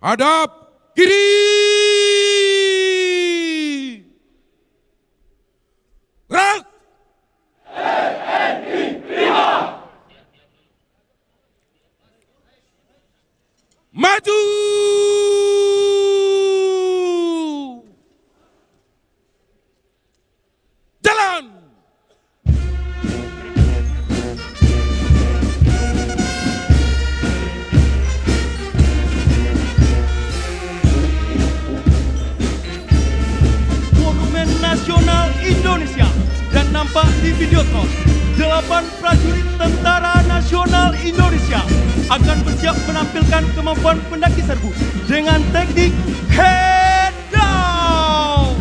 Hadap kiri. Gerak. Maju. Jalan. Monumen Nasional Indonesia dan nampak di Videotron. 8 prajurit Tentara Nasional Indonesia akan bersiap menampilkan kemampuan pendaki serbu dengan teknik head down.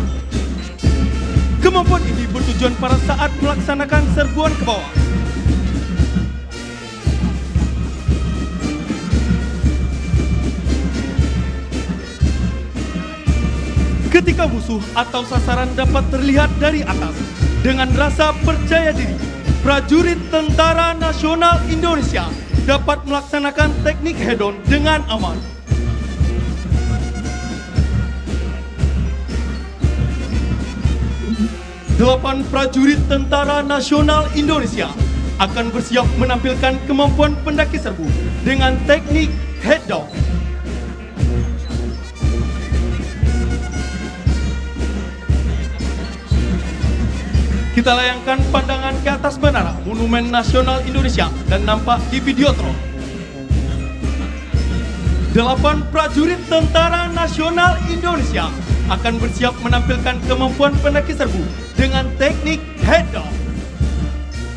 Kemampuan ini bertujuan pada saat melaksanakan serbuan ke bawah. Ketika musuh atau sasaran dapat terlihat dari atas, dengan rasa percaya diri, prajurit Tentara Nasional Indonesia dapat melaksanakan teknik head-on dengan aman. Delapan prajurit Tentara Nasional Indonesia akan bersiap menampilkan kemampuan pendaki serbu dengan teknik head-down. Kita layangkan pandangan ke atas menara Monumen Nasional Indonesia dan nampak di Videotron. 8 prajurit Tentara Nasional Indonesia akan bersiap menampilkan kemampuan pendaki serbu dengan teknik head down.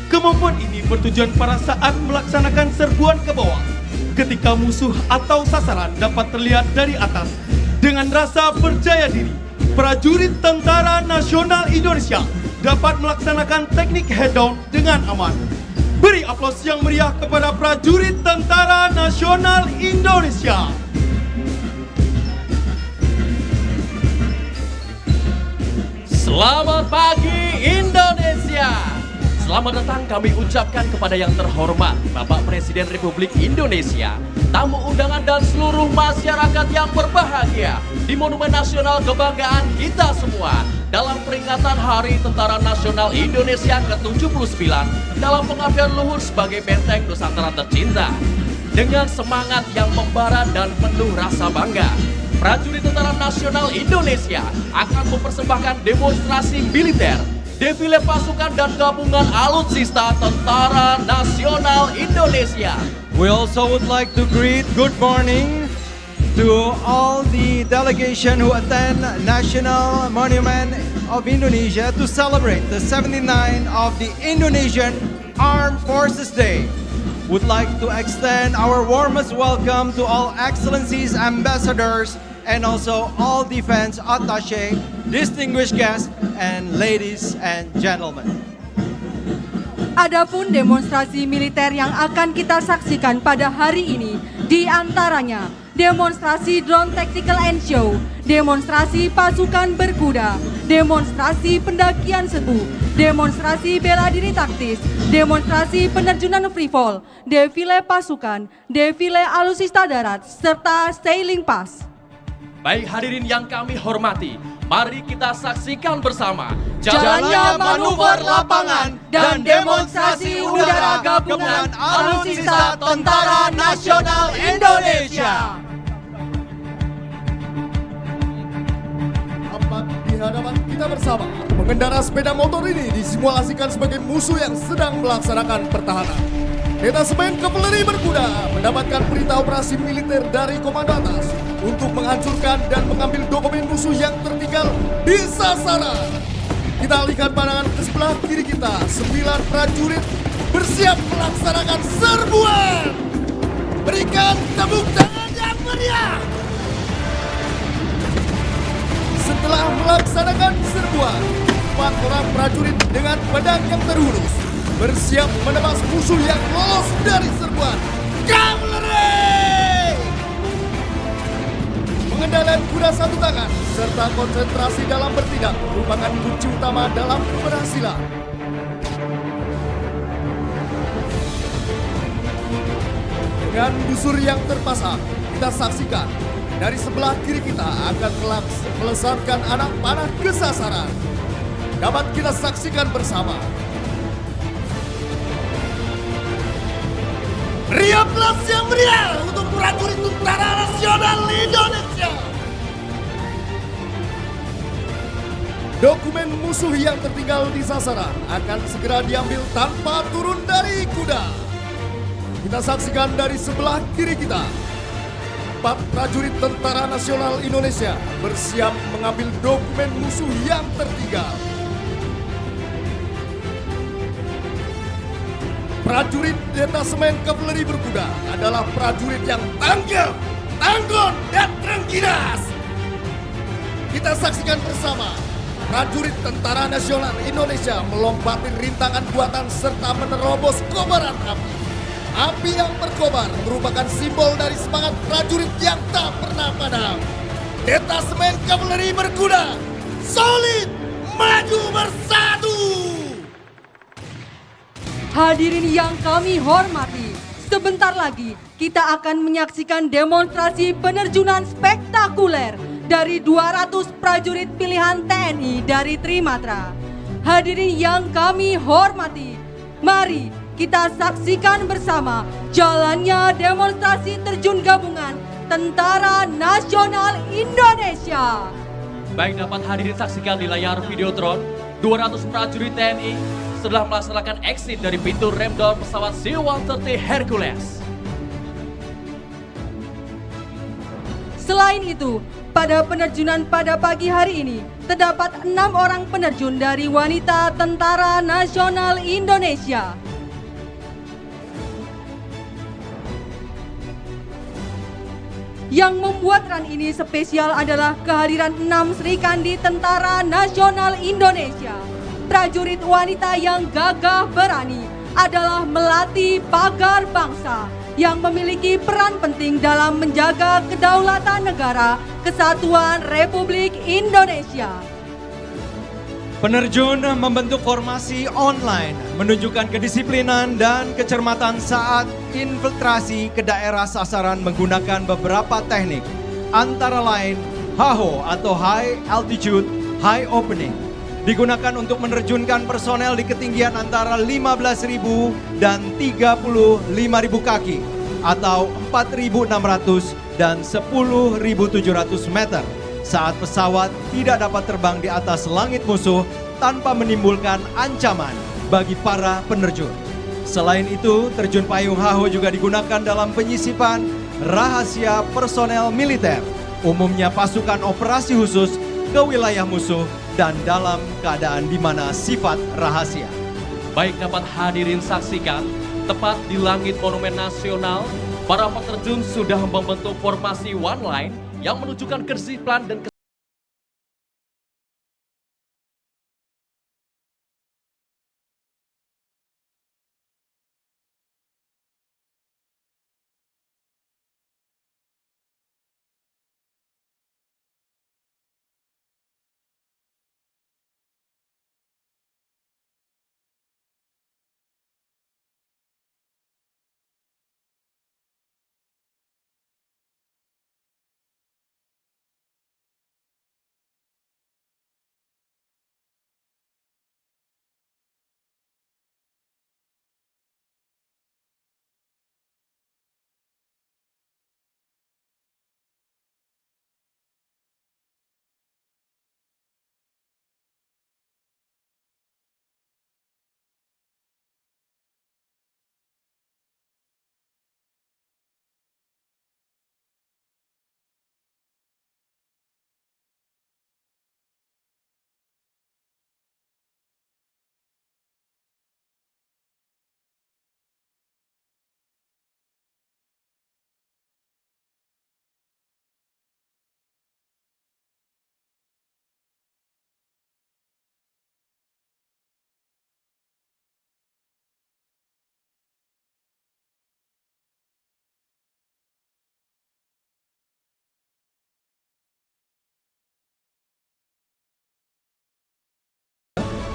Kemampuan ini bertujuan pada saat melaksanakan serbuan ke bawah, ketika musuh atau sasaran dapat terlihat dari atas. Dengan rasa percaya diri, prajurit Tentara Nasional Indonesia dapat melaksanakan teknik head down dengan aman. Beri aplaus yang meriah kepada prajurit Tentara Nasional Indonesia. Selamat pagi Indonesia. Selamat datang kami ucapkan kepada yang terhormat Bapak Presiden Republik Indonesia, tamu undangan dan seluruh masyarakat yang berbahagia di Monumen Nasional Kebanggaan kita semua dalam peringatan Hari Tentara Nasional Indonesia ke-79 dalam pengabdian luhur sebagai benteng Nusantara tercinta. Dengan semangat yang membara dan penuh rasa bangga, prajurit Tentara Nasional Indonesia akan mempersembahkan demonstrasi militer, defile pasukan dan gabungan alutsista Tentara Nasional Indonesia. We also would like to greet good morning to all the delegation who attend National Monument of Indonesia to celebrate the 79 of the Indonesian Armed Forces Day. Would like to extend our warmest welcome to all excellencies, ambassadors, and also all defense attaché, distinguished guests, and ladies and gentlemen. Adapun demonstrasi militer yang akan kita saksikan pada hari ini, di antaranya demonstrasi drone tactical and show, demonstrasi pasukan berkuda, demonstrasi pendakian serbu, demonstrasi bela diri taktis, demonstrasi penerjunan free fall, defile pasukan, defile alutsista darat, serta sailing pass. Baik hadirin yang kami hormati, mari kita saksikan bersama Jalannya manuver lapangan dan demonstrasi udara gabungan alutsista Tentara Nasional Indonesia. Tampak di hadapan kita bersama, pengendara sepeda motor ini disimulasikan sebagai musuh yang sedang melaksanakan pertahanan. Detasemen Kavaleri Berkuda mendapatkan perintah operasi militer dari komando atas untuk menghancurkan dan mengambil dokumen musuh yang tertinggal di sasaran. Kita alihkan pandangan ke sebelah kiri kita, 9 prajurit bersiap melaksanakan serbuan. Berikan tepuk tangan yang meriah. Setelah melaksanakan serbuan, 4 orang prajurit dengan pedang yang terhunus bersiap menebas musuh yang lolos dari serbuan. Kavaleri! Pengendalian kuda satu tangan serta konsentrasi dalam bertindak merupakan kunci utama dalam keberhasilan. Dengan busur yang terpasang, kita saksikan dari sebelah kiri kita akan melesatkan anak panah ke sasaran. Dapat kita saksikan bersama. Meriaplah yang meriah untuk prajurit Tentara Nasional Indonesia. Dokumen musuh yang tertinggal di sasaran akan segera diambil tanpa turun dari kuda. Kita saksikan dari sebelah kiri kita. 4 prajurit Tentara Nasional Indonesia bersiap mengambil dokumen musuh yang tertinggal. Prajurit detasemen kavaleri berkuda adalah prajurit yang tanggap, tangguh, dan terengginas. Kita saksikan bersama prajurit Tentara Nasional Indonesia melompati rintangan buatan serta menerobos kobaran api. Api yang berkobar merupakan simbol dari semangat prajurit yang tak pernah padam. Detasemen kavaleri berkuda, solid, maju bersatu. Hadirin yang kami hormati, sebentar lagi kita akan menyaksikan demonstrasi penerjunan spektakuler dari 200 prajurit pilihan TNI dari Trimatra. Hadirin yang kami hormati, mari kita saksikan bersama jalannya demonstrasi terjun gabungan Tentara Nasional Indonesia. Baik, dapat hadirin saksikan di layar Videotron, 200 prajurit TNI setelah melaksanakan exit dari pintu rem down pesawat C-130 Hercules. Selain itu, pada penerjunan pada pagi hari ini, terdapat 6 orang penerjun dari wanita Tentara Nasional Indonesia. Yang membuat run ini spesial adalah kehadiran 6 Serikandi Tentara Nasional Indonesia. Prajurit wanita yang gagah berani adalah melati pagar bangsa yang memiliki peran penting dalam menjaga kedaulatan negara Kesatuan Republik Indonesia. Penerjun membentuk formasi online, menunjukkan kedisiplinan dan kecermatan saat infiltrasi ke daerah sasaran menggunakan beberapa teknik, antara lain HAHO atau High Altitude High Opening, digunakan untuk menerjunkan personel di ketinggian antara 15.000 dan 35.000 kaki atau 4.600 dan 10.700 meter saat pesawat tidak dapat terbang di atas langit musuh tanpa menimbulkan ancaman bagi para penerjun. Selain itu, terjun payung HAHO juga digunakan dalam penyisipan rahasia personel militer, umumnya pasukan operasi khusus ke wilayah musuh dan dalam keadaan di mana sifat rahasia. Baik, dapat hadirin saksikan, tepat di langit Monumen Nasional, para peterjun sudah membentuk formasi one line yang menunjukkan kedisiplinan dan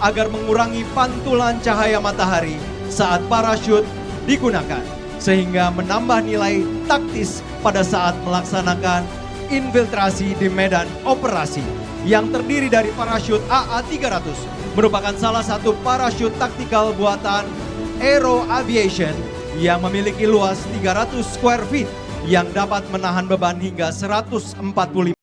agar mengurangi pantulan cahaya matahari saat parachute digunakan, sehingga menambah nilai taktis pada saat melaksanakan infiltrasi di medan operasi yang terdiri dari parachute AA-300 merupakan salah satu parachute taktikal buatan Aero Aviation yang memiliki luas 300 square feet yang dapat menahan beban hingga 145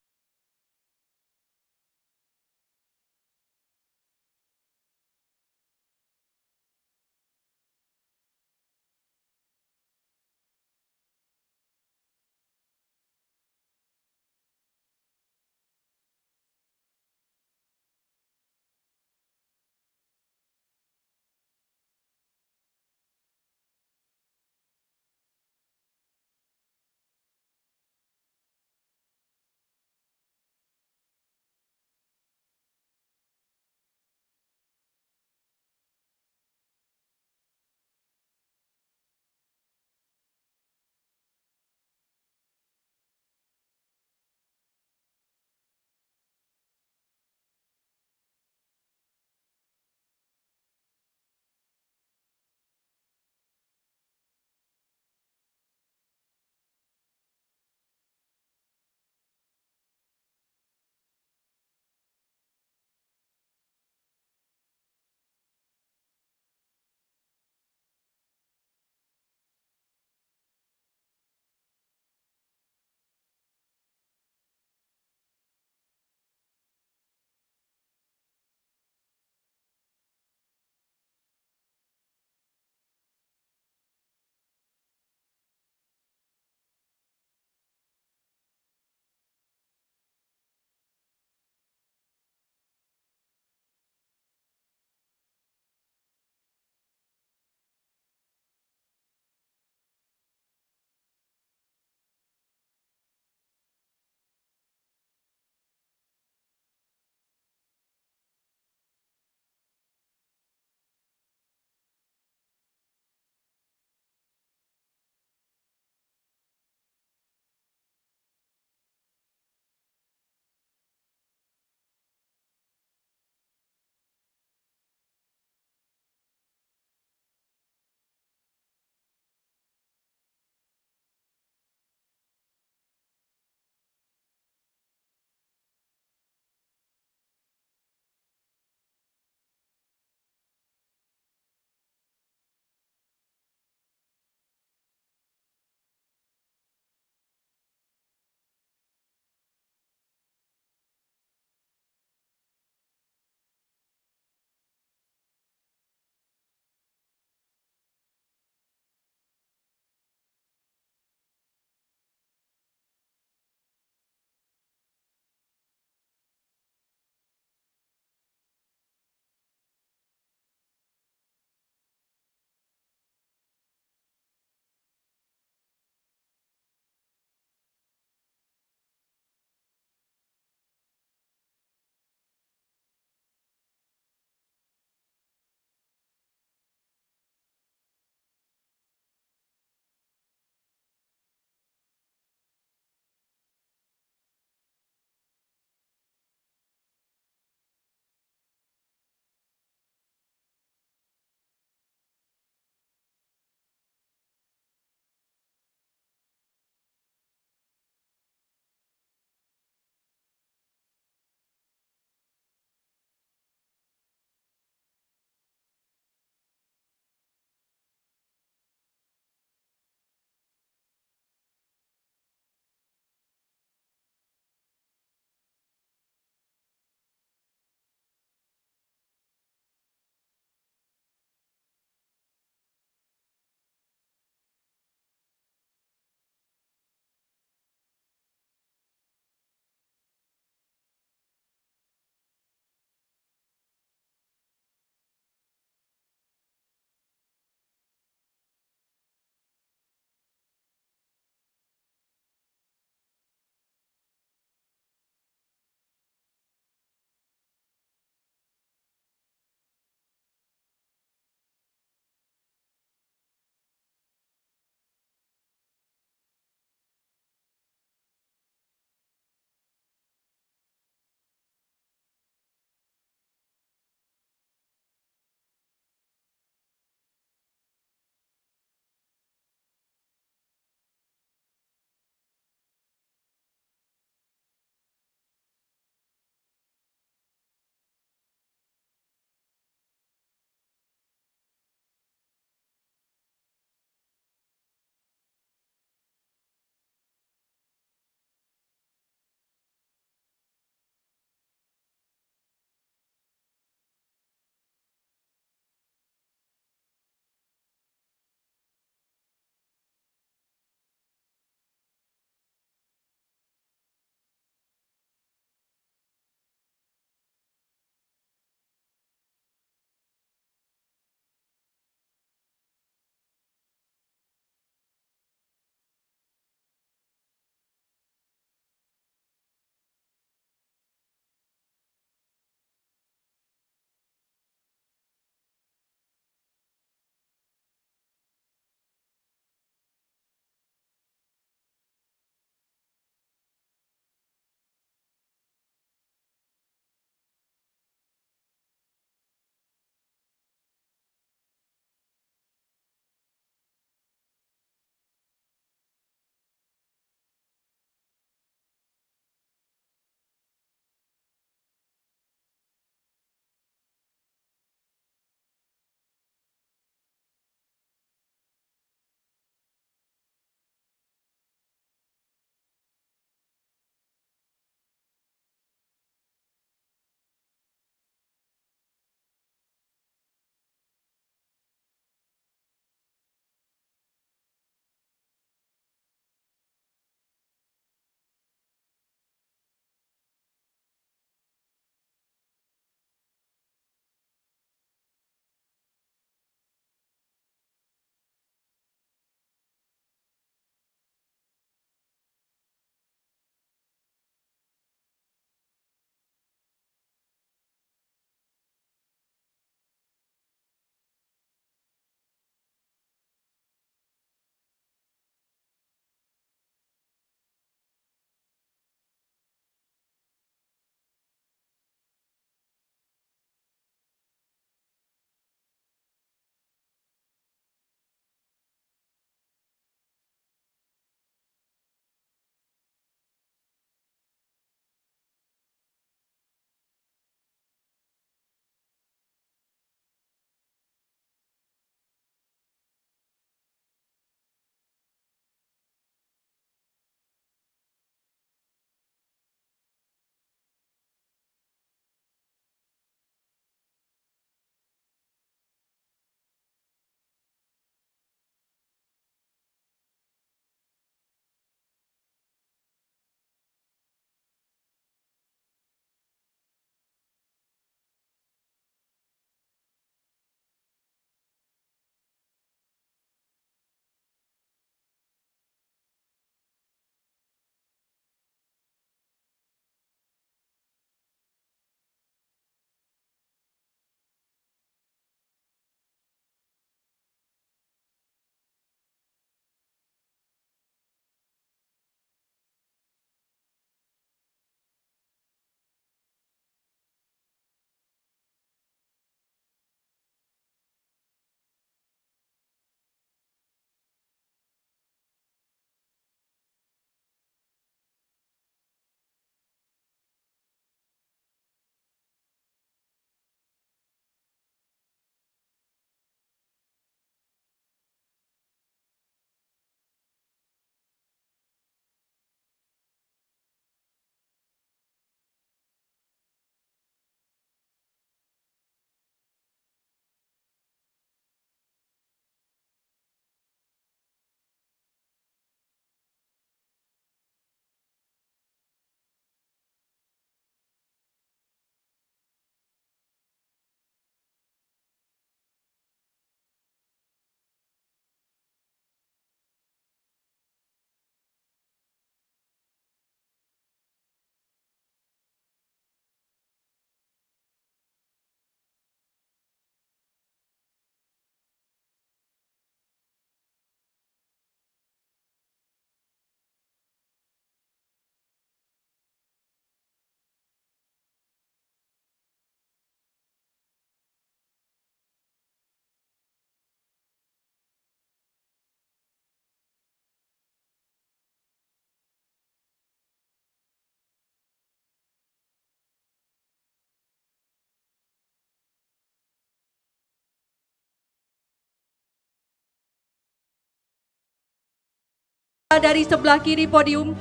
Dari sebelah kiri podium,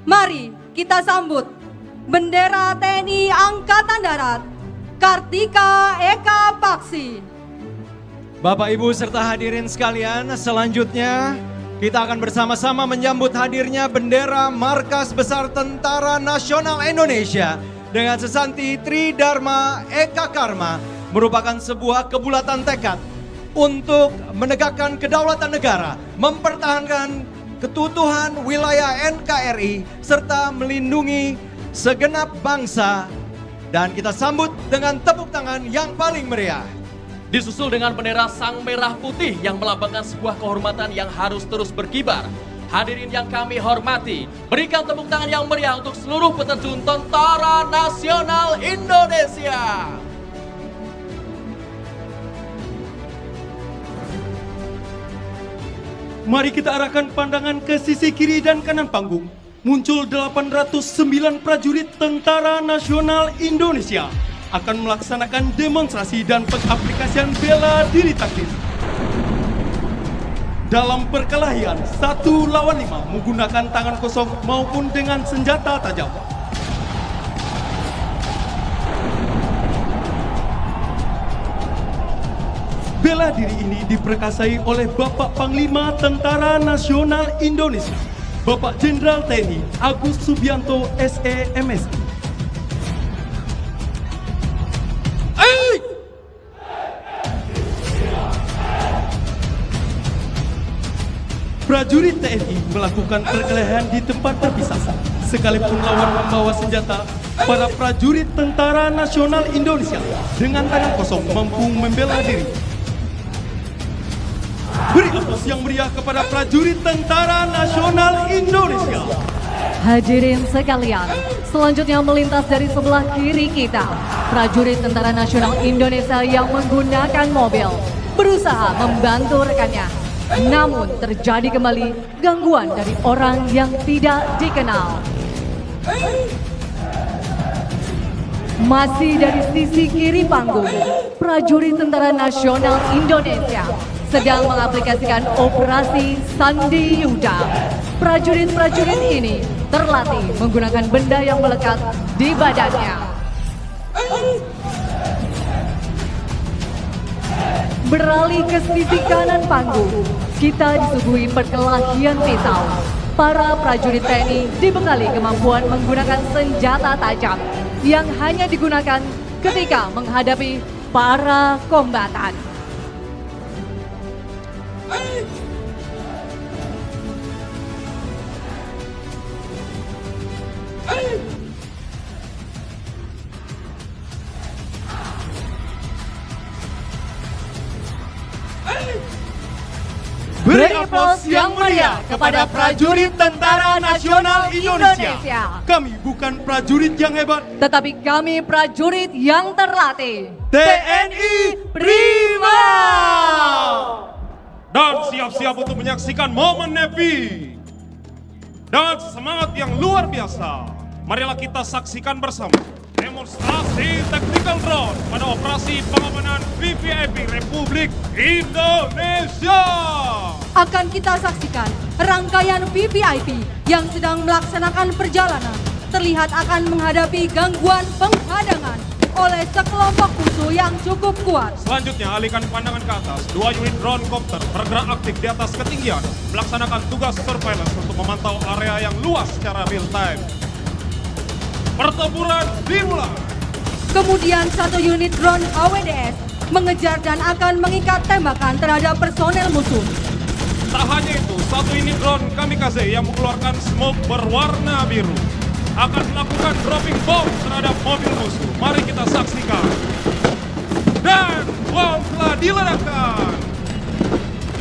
mari kita sambut bendera TNI Angkatan Darat, Kartika Eka Paksi. Bapak Ibu serta hadirin sekalian, selanjutnya kita akan bersama-sama menyambut hadirnya bendera Markas Besar Tentara Nasional Indonesia dengan sesanti Tridharma Eka Karma, merupakan sebuah kebulatan tekad untuk menegakkan kedaulatan negara, mempertahankan keutuhan wilayah NKRI, serta melindungi segenap bangsa. Dan kita sambut dengan tepuk tangan yang paling meriah. Disusul dengan bendera sang merah putih yang melambangkan sebuah kehormatan yang harus terus berkibar. Hadirin yang kami hormati, berikan tepuk tangan yang meriah untuk seluruh peterjun Tentara Nasional Indonesia. Mari kita arahkan pandangan ke sisi kiri dan kanan panggung. Muncul 809 prajurit Tentara Nasional Indonesia akan melaksanakan demonstrasi dan pengaplikasian bela diri taktis. Dalam perkelahian 1 lawan 5 menggunakan tangan kosong maupun dengan senjata tajam. Bela diri ini diperkasai oleh Bapak Panglima Tentara Nasional Indonesia, Bapak Jenderal TNI Agus Subianto SE.MSI. Prajurit TNI melakukan perkelahian di tempat terpisah. Sekalipun lawan membawa senjata, para prajurit Tentara Nasional Indonesia dengan tangan kosong mampu membela diri. Beri aplaus yang meriah kepada prajurit Tentara Nasional Indonesia. Hadirin sekalian, selanjutnya melintas dari sebelah kiri kita, prajurit Tentara Nasional Indonesia yang menggunakan mobil berusaha membantu rekannya. Namun terjadi kembali gangguan dari orang yang tidak dikenal. Masih dari sisi kiri panggung, prajurit Tentara Nasional Indonesia sedang mengaplikasikan operasi Sandi Yuda. Prajurit-prajurit ini terlatih menggunakan benda yang melekat di badannya. Beralih ke sisi kanan panggung, kita disuguhi perkelahian pisau. Para prajurit TNI dibekali kemampuan menggunakan senjata tajam yang hanya digunakan ketika menghadapi para kombatan. Beri aplaus yang meriah kepada prajurit Tentara Nasional Indonesia. Kami bukan prajurit yang hebat, Tetapi kami prajurit yang terlatih. TNI Prima. Dan siap-siap untuk menyaksikan momen Nevi. Dengan semangat yang luar biasa, marilah kita saksikan bersama demonstrasi tactical drone pada operasi pengamanan VVIP Republik Indonesia. Akan kita saksikan rangkaian VVIP yang sedang melaksanakan perjalanan terlihat akan menghadapi gangguan penghadangan oleh sekelompok musuh yang cukup kuat. Selanjutnya alihkan pandangan ke atas. 2 unit drone copter bergerak aktif di atas ketinggian, melaksanakan tugas surveillance untuk memantau area yang luas secara real time. Pertempuran dimulai. Kemudian 1 unit drone HWDS mengejar dan akan mengikat tembakan terhadap personel musuh. Tak hanya itu, 1 unit drone kamikaze yang mengeluarkan smoke berwarna biru akan melakukan dropping bom terhadap mobil musuh. Mari kita saksikan. Dan bom telah diledakkan.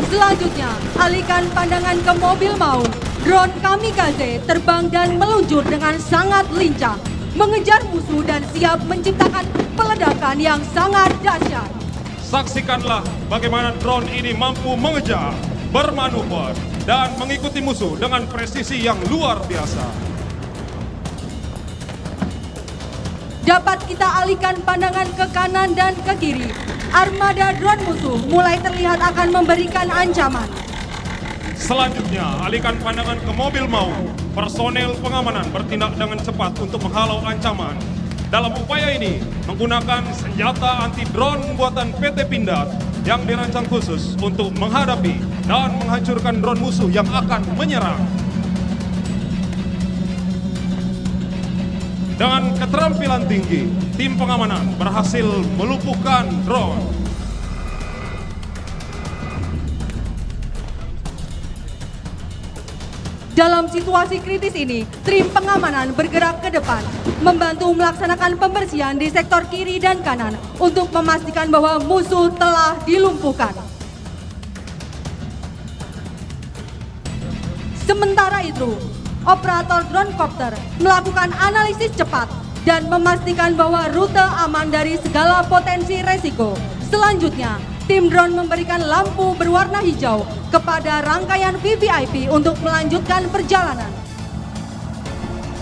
Selanjutnya, alihkan pandangan ke mobil maut. Drone kamikaze terbang dan meluncur dengan sangat lincah, mengejar musuh dan siap menciptakan peledakan yang sangat dahsyat. Saksikanlah bagaimana drone ini mampu mengejar, bermanuver, dan mengikuti musuh dengan presisi yang luar biasa. Dapat kita alihkan pandangan ke kanan dan ke kiri. Armada drone musuh mulai terlihat akan memberikan ancaman. Selanjutnya, alihkan pandangan ke mobil maut. Personel pengamanan bertindak dengan cepat untuk menghalau ancaman. Dalam upaya ini, menggunakan senjata anti-drone buatan PT Pindad yang dirancang khusus untuk menghadapi dan menghancurkan drone musuh yang akan menyerang. Dengan keterampilan tinggi, tim pengamanan berhasil melumpuhkan drone. Dalam situasi kritis ini, tim pengamanan bergerak ke depan, membantu melaksanakan pembersihan di sektor kiri dan kanan untuk memastikan bahwa musuh telah dilumpuhkan. Sementara itu, operator drone copter melakukan analisis cepat dan memastikan bahwa rute aman dari segala potensi resiko. Selanjutnya, tim drone memberikan lampu berwarna hijau kepada rangkaian VVIP untuk melanjutkan perjalanan.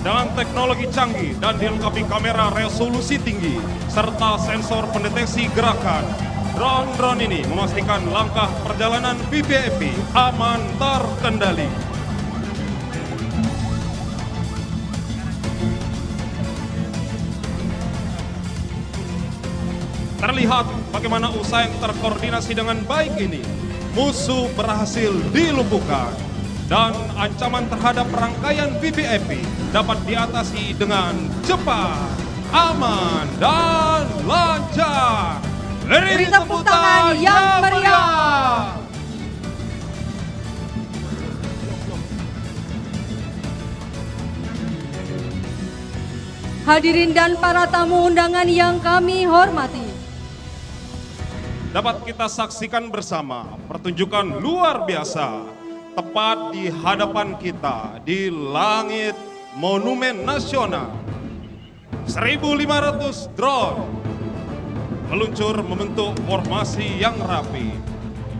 Dengan teknologi canggih dan dilengkapi kamera resolusi tinggi serta sensor pendeteksi gerakan, drone-drone ini memastikan langkah perjalanan VVIP aman terkendali. Terlihat bagaimana usaha yang terkoordinasi dengan baik ini, musuh berhasil dilumpuhkan dan ancaman terhadap rangkaian VVIP dapat diatasi dengan cepat, aman, dan lancar. Beri tepuk tangan yang meriah. Hadirin dan para tamu undangan yang kami hormati, dapat kita saksikan bersama pertunjukan luar biasa tepat di hadapan kita di langit Monumen Nasional. 1.500 drone meluncur membentuk formasi yang rapi.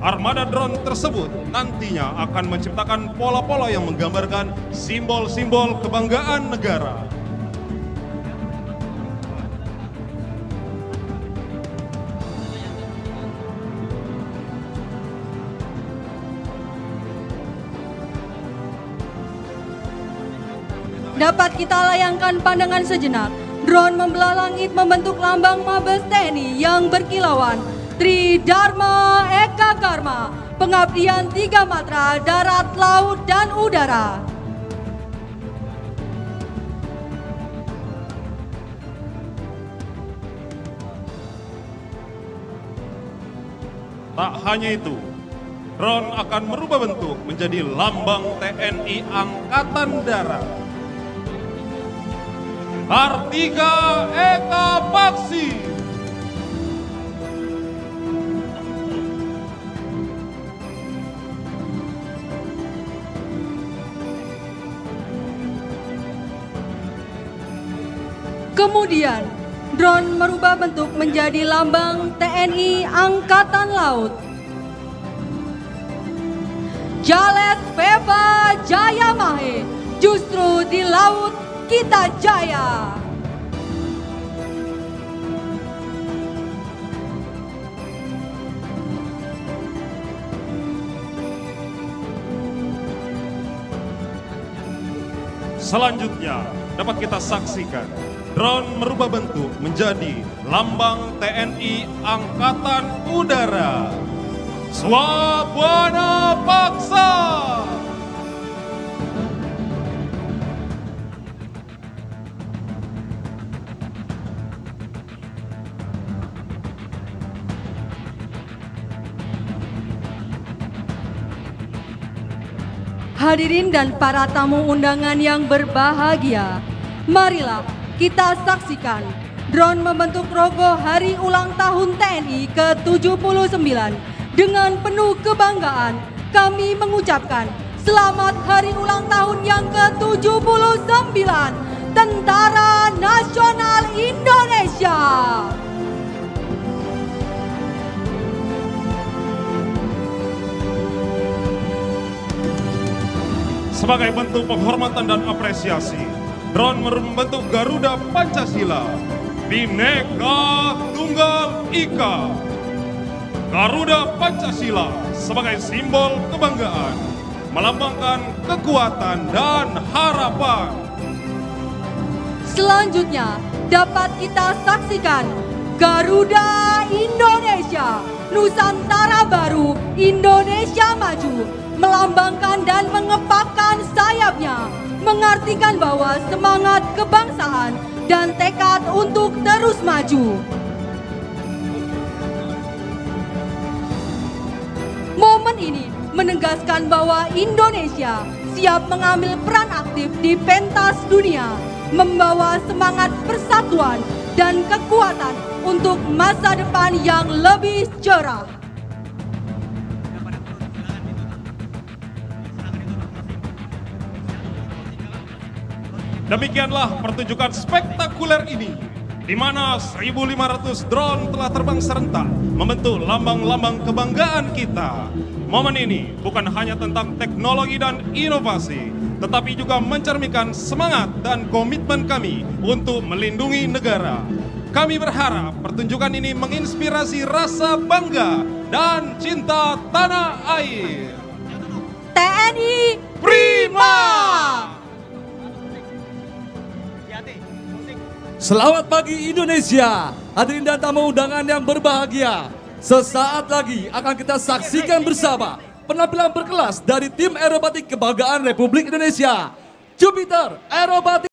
Armada drone tersebut nantinya akan menciptakan pola-pola yang menggambarkan simbol-simbol kebanggaan negara. dapat kita layangkan pandangan sejenak. Drone membelah langit membentuk lambang Mabes TNI yang berkilauan. Tridharma Eka Karma, pengabdian 3 matra darat, laut, dan udara. Tak hanya itu, drone akan merubah bentuk menjadi lambang TNI Angkatan Darat. Kartika Eka Paksi. Kemudian, drone merubah bentuk menjadi lambang TNI Angkatan Laut. Jales Veva Jaya Mahe, justru di laut kita jaya. Selanjutnya dapat kita saksikan drone merubah bentuk menjadi lambang TNI Angkatan Udara. Swabwana Paksa. Hadirin dan para tamu undangan yang berbahagia, marilah kita saksikan drone membentuk logo Hari Ulang Tahun TNI ke-79. Dengan penuh kebanggaan, kami mengucapkan selamat Hari Ulang Tahun yang ke-79 Tentara Nasional Indonesia. Sebagai bentuk penghormatan dan apresiasi, drone membentuk Garuda Pancasila, Bhinneka Tunggal Ika. Garuda Pancasila sebagai simbol kebanggaan melambangkan kekuatan dan harapan. Selanjutnya dapat kita saksikan Garuda Indonesia, Nusantara Baru, Indonesia Maju, melambangkan dan mengepakkan sayapnya, mengartikan bahwa semangat kebangsaan dan tekad untuk terus maju. Momen ini menegaskan bahwa Indonesia siap mengambil peran aktif di pentas dunia, membawa semangat persatuan dan kekuatan untuk masa depan yang lebih cerah. Demikianlah pertunjukan spektakuler ini, di mana 1.500 drone telah terbang serentak membentuk lambang-lambang kebanggaan kita. Momen ini bukan hanya tentang teknologi dan inovasi, tetapi juga mencerminkan semangat dan komitmen kami untuk melindungi negara. Kami berharap pertunjukan ini menginspirasi rasa bangga dan cinta tanah air. TNI Prima! Selamat pagi Indonesia, hadirin dan tamu undangan yang berbahagia. Sesaat lagi akan kita saksikan bersama penampilan berkelas dari tim aerobatik kebanggaan Republik Indonesia, Jupiter Aerobatik.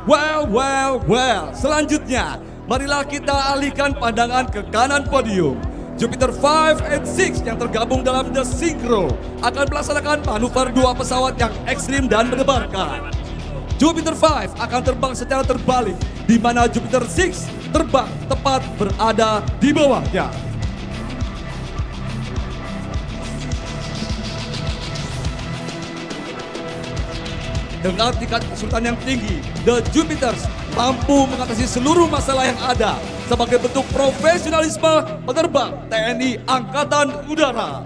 Well, selanjutnya marilah kita alihkan pandangan ke kanan podium. Jupiter 5 and 6 yang tergabung dalam The Synchro akan melaksanakan manuver dua pesawat yang ekstrim dan mendebarkan. Jupiter 5 akan terbang secara terbalik, di mana Jupiter 6 terbang tepat berada di bawahnya. Dengan tingkat kesulitan yang tinggi, The Jupiters mampu mengatasi seluruh masalah yang ada sebagai bentuk profesionalisme penerbang TNI Angkatan Udara.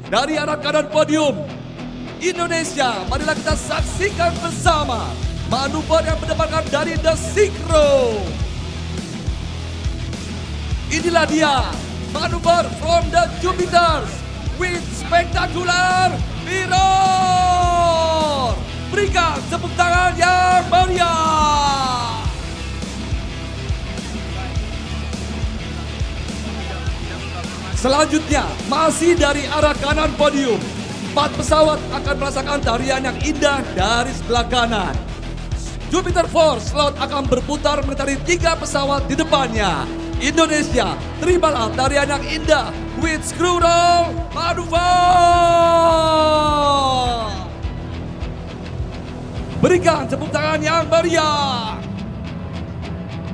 Dari arah kanan podium, Indonesia, marilah kita saksikan bersama manuver yang mendapatkan dari The Synchro. Inilah dia, manuver from The Jupiters with spectacular mirror. Berikan tepuk tangan yang meriah. Selanjutnya, masih dari arah kanan podium, 4 pesawat akan merasakan tarian yang indah dari sebelah kanan. Jupiter Force slot akan berputar mengitari 3 pesawat di depannya. Indonesia, terimalah tarian yang indah with screw roll manuver. Berikan tepuk tangan yang meriah.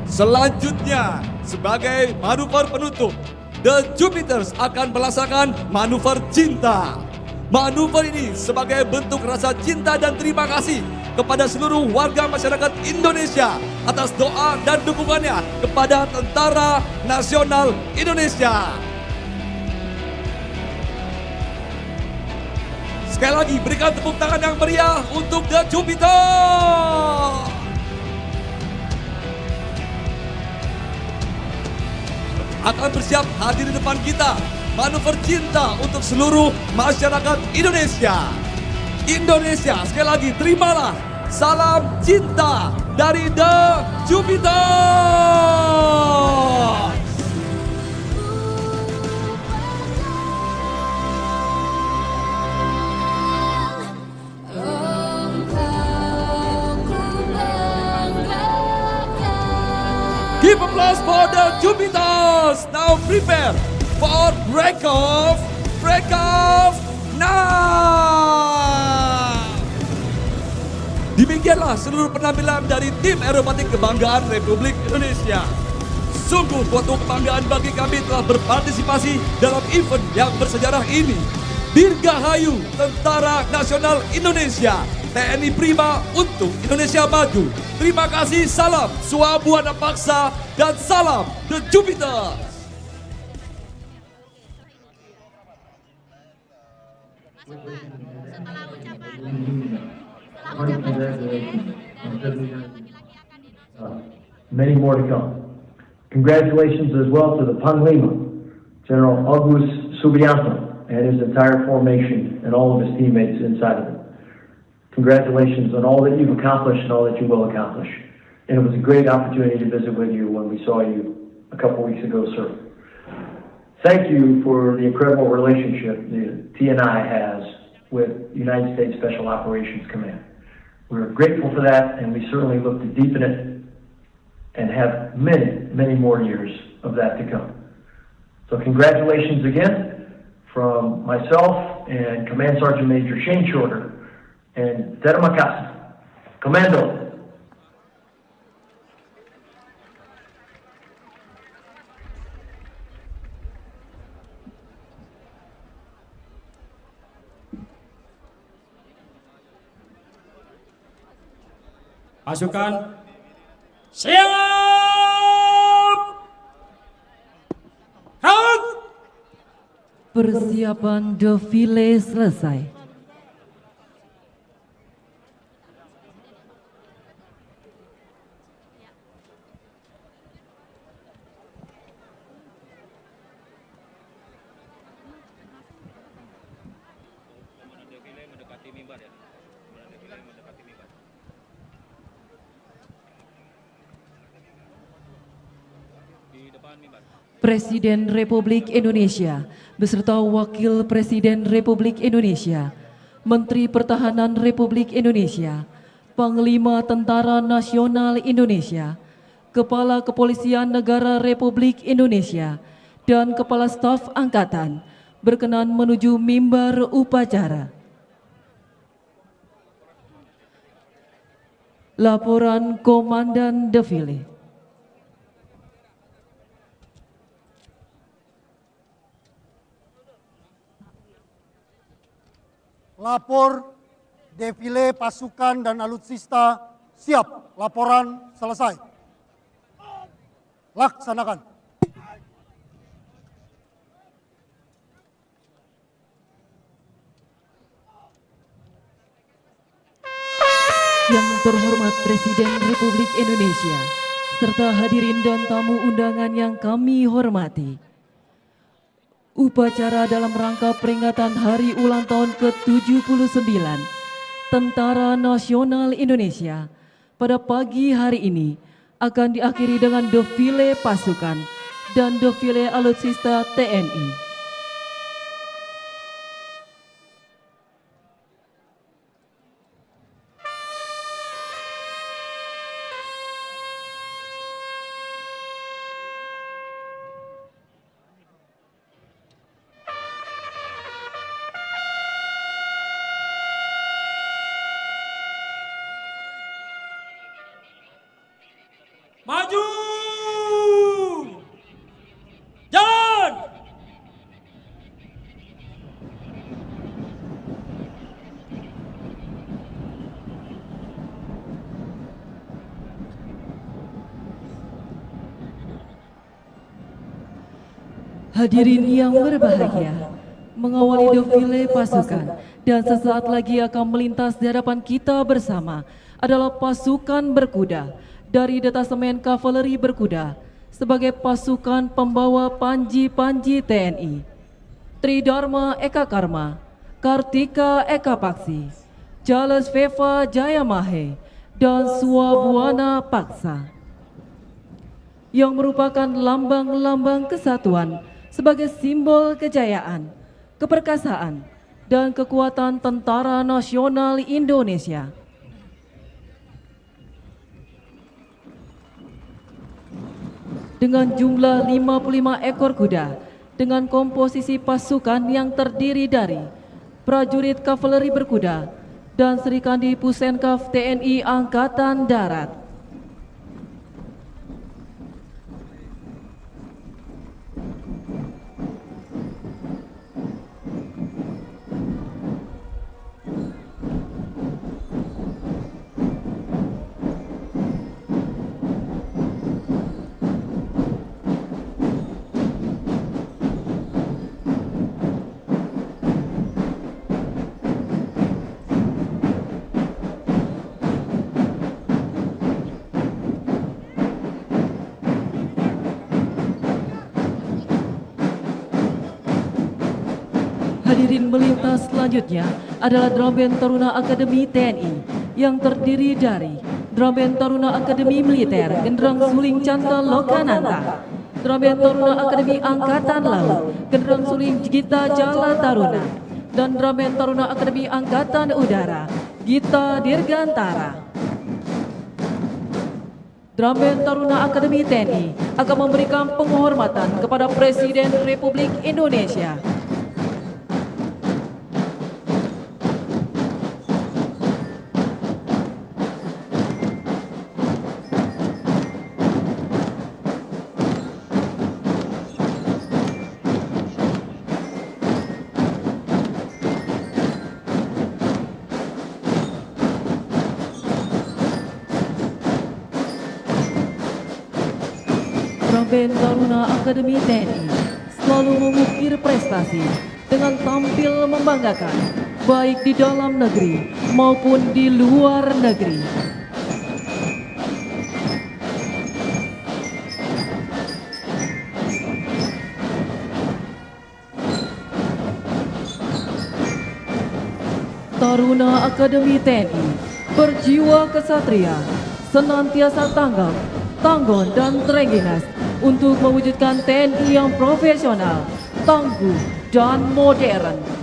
Selanjutnya, sebagai manuver penutup, The Jupiters akan melaksanakan manuver cinta. Manuver ini sebagai bentuk rasa cinta dan terima kasih kepada seluruh warga masyarakat Indonesia atas doa dan dukungannya kepada Tentara Nasional Indonesia. Sekali lagi berikan tepuk tangan yang meriah untuk The Jupiter. Akan bersiap hadir di depan kita manuver cinta untuk seluruh masyarakat Indonesia. Indonesia, sekali lagi terimalah salam cinta dari The Jupiter. Give applause for The Jupiters. Now prepare for break-off now. Demikianlah seluruh penampilan dari tim aerobatik kebanggaan Republik Indonesia. Sungguh suatu kebanggaan bagi kami telah berpartisipasi dalam event yang bersejarah ini. Dirgahayu Tentara Nasional Indonesia, TNI Prima untuk Indonesia Maju. Terima kasih, salam Swabuana Paksa dan salam The Jupiter. Many more to come. Congratulations as well to the Panglima, General August Subianto, and his entire formation and all of his teammates inside of it. Congratulations on all that you've accomplished and all that you will accomplish. And it was a great opportunity to visit with you when we saw you a couple weeks ago, sir. Thank you for the incredible relationship the TNI has with United States Special Operations Command. We're grateful for that, and we certainly look to deepen it and have many, many more years of that to come. So congratulations again from myself and Command Sergeant Major Shane Shorter and Terima kasih. Commando. Pasukan siap. Halt. Persiapan defile selesai. Presiden Republik Indonesia beserta Wakil Presiden Republik Indonesia, Menteri Pertahanan Republik Indonesia, Panglima Tentara Nasional Indonesia, Kepala Kepolisian Negara Republik Indonesia, dan Kepala Staf Angkatan berkenan menuju mimbar upacara. Laporan Komandan Defile. Lapor Defile pasukan dan alutsista siap. Laporan selesai. Laksanakan. Yang terhormat Presiden Republik Indonesia, serta hadirin dan tamu undangan yang kami hormati. Upacara dalam rangka peringatan Hari Ulang Tahun ke-79 Tentara Nasional Indonesia pada pagi hari ini akan diakhiri dengan defile pasukan dan defile alutsista TNI. Maju! Jalan! Hadirin yang berbahagia, mengawali defile pasukan dan sesaat lagi akan melintas di hadapan kita bersama adalah pasukan berkuda dari Detasemen Kavaleri Berkuda sebagai pasukan pembawa panji-panji TNI. Tridharma Eka Karma, Kartika Eka Paksi, Jales Veva Jayamahe, dan Swabuana Paksa. Yang merupakan lambang-lambang kesatuan sebagai simbol kejayaan, keperkasaan, dan kekuatan Tentara Nasional Indonesia. Dengan jumlah 55 ekor kuda, dengan komposisi pasukan yang terdiri dari prajurit kavaleri berkuda dan Serikandi Pusenkaf TNI Angkatan Darat. Hadirin, melintas selanjutnya adalah Drum Band Taruna Akademi TNI yang terdiri dari Drum Band Taruna Akademi Militer Genderang Suling Canta Lokananta, Drum Band Taruna Akademi Angkatan Laut Genderang Suling Gita Jala Taruna, dan Drum Band Taruna Akademi Angkatan Udara Gita Dirgantara. Drum Band Taruna Akademi TNI akan memberikan penghormatan kepada Presiden Republik Indonesia. Drum Band Taruna Akademi TNI selalu mengukir prestasi dengan tampil membanggakan baik di dalam negeri maupun di luar negeri. Taruna Akademi TNI berjiwa kesatria, senantiasa tanggap, tangguh dan terengginas untuk mewujudkan TNI yang profesional, tangguh, dan modern.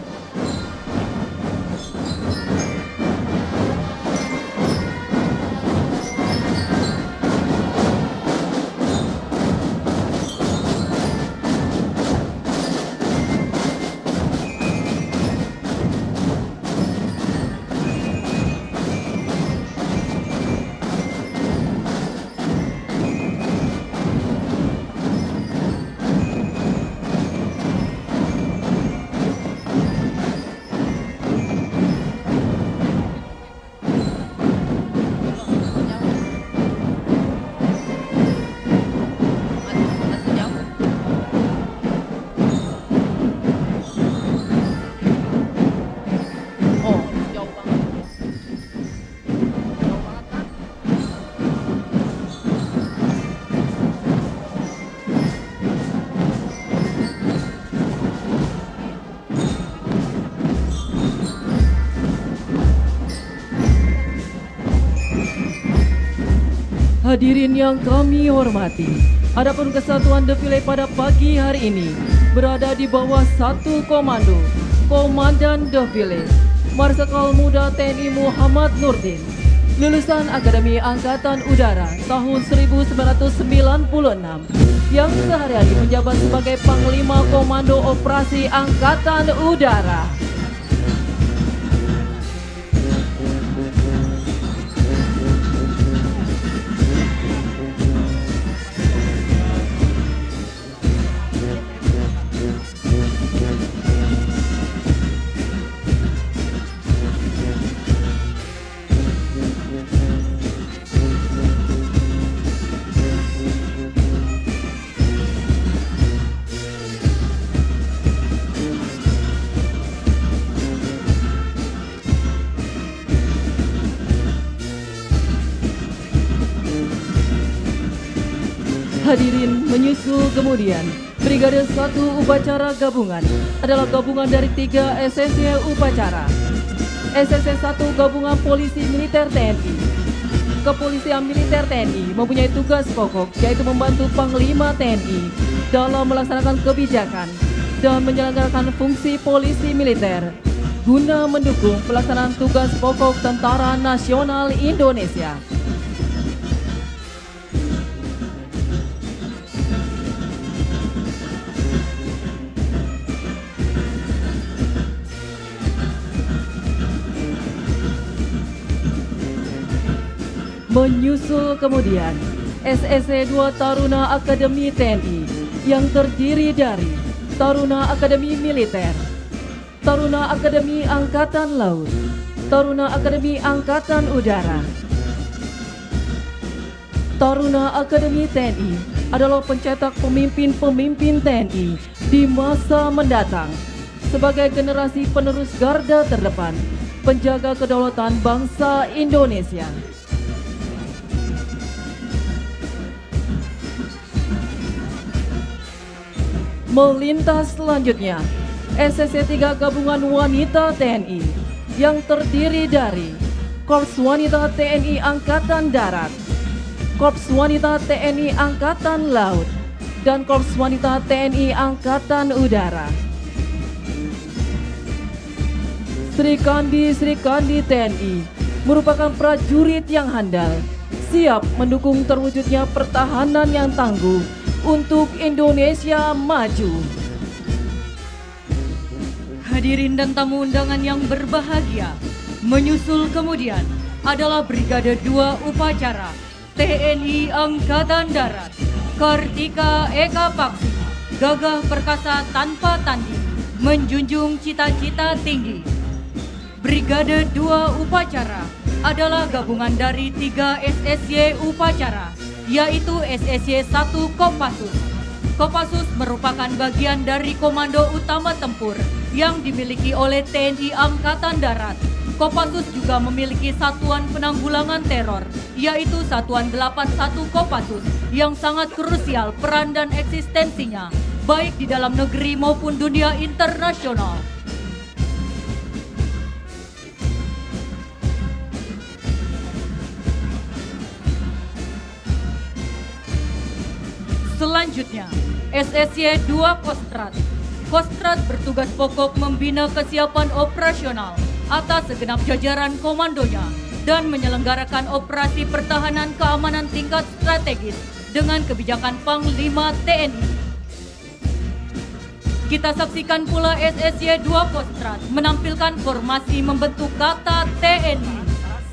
Hadirin yang kami hormati, adapun kesatuan defile pada pagi hari ini berada di bawah satu komando, Komandan Defile, Marsikal Muda TNI Muhammad Nurdin, lulusan Akademi Angkatan Udara tahun 1996, yang sehari-hari menjabat sebagai Panglima Komando Operasi Angkatan Udara. Hadirin, menyusul kemudian Brigade 1 Upacara Gabungan adalah gabungan dari 3 SSC Upacara. SSC 1 Gabungan Polisi Militer TNI. Kepolisian Militer TNI mempunyai tugas pokok yaitu membantu Panglima TNI dalam melaksanakan kebijakan dan menjalankan fungsi polisi militer guna mendukung pelaksanaan tugas pokok Tentara Nasional Indonesia. Menyusul kemudian SSC 2 Taruna Akademi TNI yang terdiri dari Taruna Akademi Militer, Taruna Akademi Angkatan Laut, Taruna Akademi Angkatan Udara. Taruna Akademi TNI adalah pencetak pemimpin-pemimpin TNI di masa mendatang sebagai generasi penerus garda terdepan, penjaga kedaulatan bangsa Indonesia. Melintas selanjutnya, SSC 3 Gabungan Wanita TNI yang terdiri dari Korps Wanita TNI Angkatan Darat, Korps Wanita TNI Angkatan Laut, dan Korps Wanita TNI Angkatan Udara. Sri Kandi TNI merupakan prajurit yang handal, siap mendukung terwujudnya pertahanan yang tangguh untuk Indonesia maju. Hadirin dan tamu undangan yang berbahagia, menyusul kemudian adalah Brigade 2 Upacara TNI Angkatan Darat, Kartika Eka Paksi, gagah perkasa tanpa tanding, menjunjung cita-cita tinggi. Brigade 2 Upacara adalah gabungan dari 3 SSY Upacara, yaitu SSY 1 Kopassus. Kopassus merupakan bagian dari Komando Utama Tempur yang dimiliki oleh TNI Angkatan Darat. Kopassus juga memiliki Satuan Penanggulangan Teror, yaitu Satuan 81 Kopassus, yang sangat krusial peran dan eksistensinya, baik di dalam negeri maupun dunia internasional. Selanjutnya, SSY 2 Kostrad. Kostrad bertugas pokok membina kesiapan operasional atas segenap jajaran komandonya dan menyelenggarakan operasi pertahanan keamanan tingkat strategis dengan kebijakan Panglima TNI. Kita saksikan pula SSY 2 Kostrad menampilkan formasi membentuk kata TNI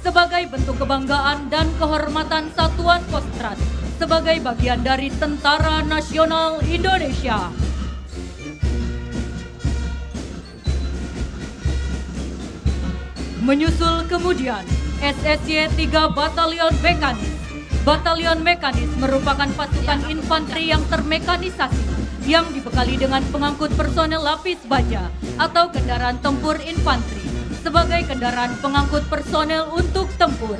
sebagai bentuk kebanggaan dan kehormatan Satuan Kostrad sebagai bagian dari Tentara Nasional Indonesia. Menyusul kemudian SSY 3 Batalion Mekanis. Batalion Mekanis merupakan pasukan infanteri yang termekanisasi yang dibekali dengan pengangkut personel lapis baja atau kendaraan tempur infanteri sebagai kendaraan pengangkut personel untuk tempur.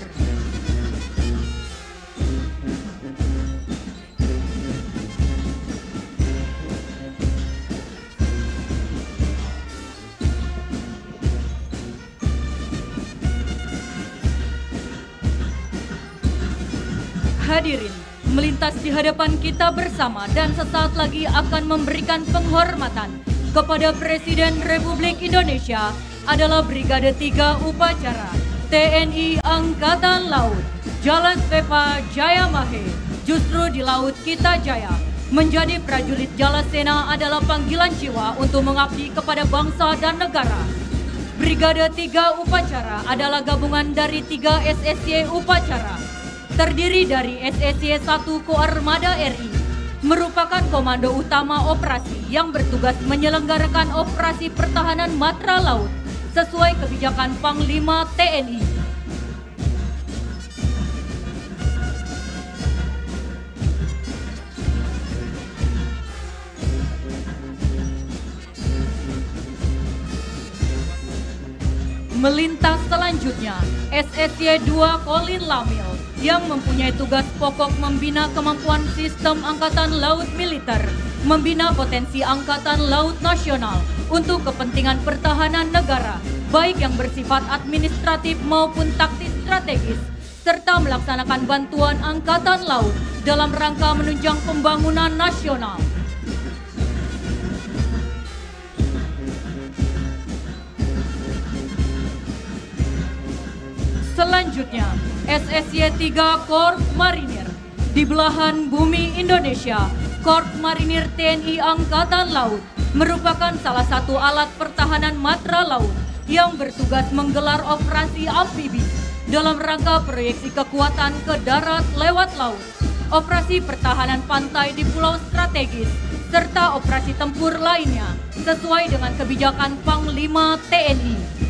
hadirin, melintas di hadapan kita bersama dan sesaat lagi akan memberikan penghormatan kepada Presiden Republik Indonesia adalah Brigade 3 Upacara TNI Angkatan Laut Jalan Veva Jayamahe. Justru di laut kita jaya. Menjadi prajurit Jalasena adalah panggilan jiwa untuk mengabdi kepada bangsa dan negara. Brigade 3 Upacara adalah gabungan dari 3 SSY Upacara. Terdiri dari SSY 1 Koarmada RI, merupakan komando utama operasi yang bertugas menyelenggarakan operasi pertahanan matra laut sesuai kebijakan Panglima TNI. Melintas selanjutnya, SSY 2 Colin Lamil yang mempunyai tugas pokok membina kemampuan sistem Angkatan Laut Militer, membina potensi Angkatan Laut Nasional untuk kepentingan pertahanan negara, baik yang bersifat administratif maupun taktis strategis, serta melaksanakan bantuan Angkatan Laut dalam rangka menunjang pembangunan nasional. Selanjutnya, SSY 3 Korps Marinir di belahan bumi Indonesia. Korps Marinir TNI Angkatan Laut merupakan salah satu alat pertahanan matra laut yang bertugas menggelar operasi amfibi dalam rangka proyeksi kekuatan ke darat lewat laut, operasi pertahanan pantai di pulau strategis, serta operasi tempur lainnya sesuai dengan kebijakan Panglima TNI.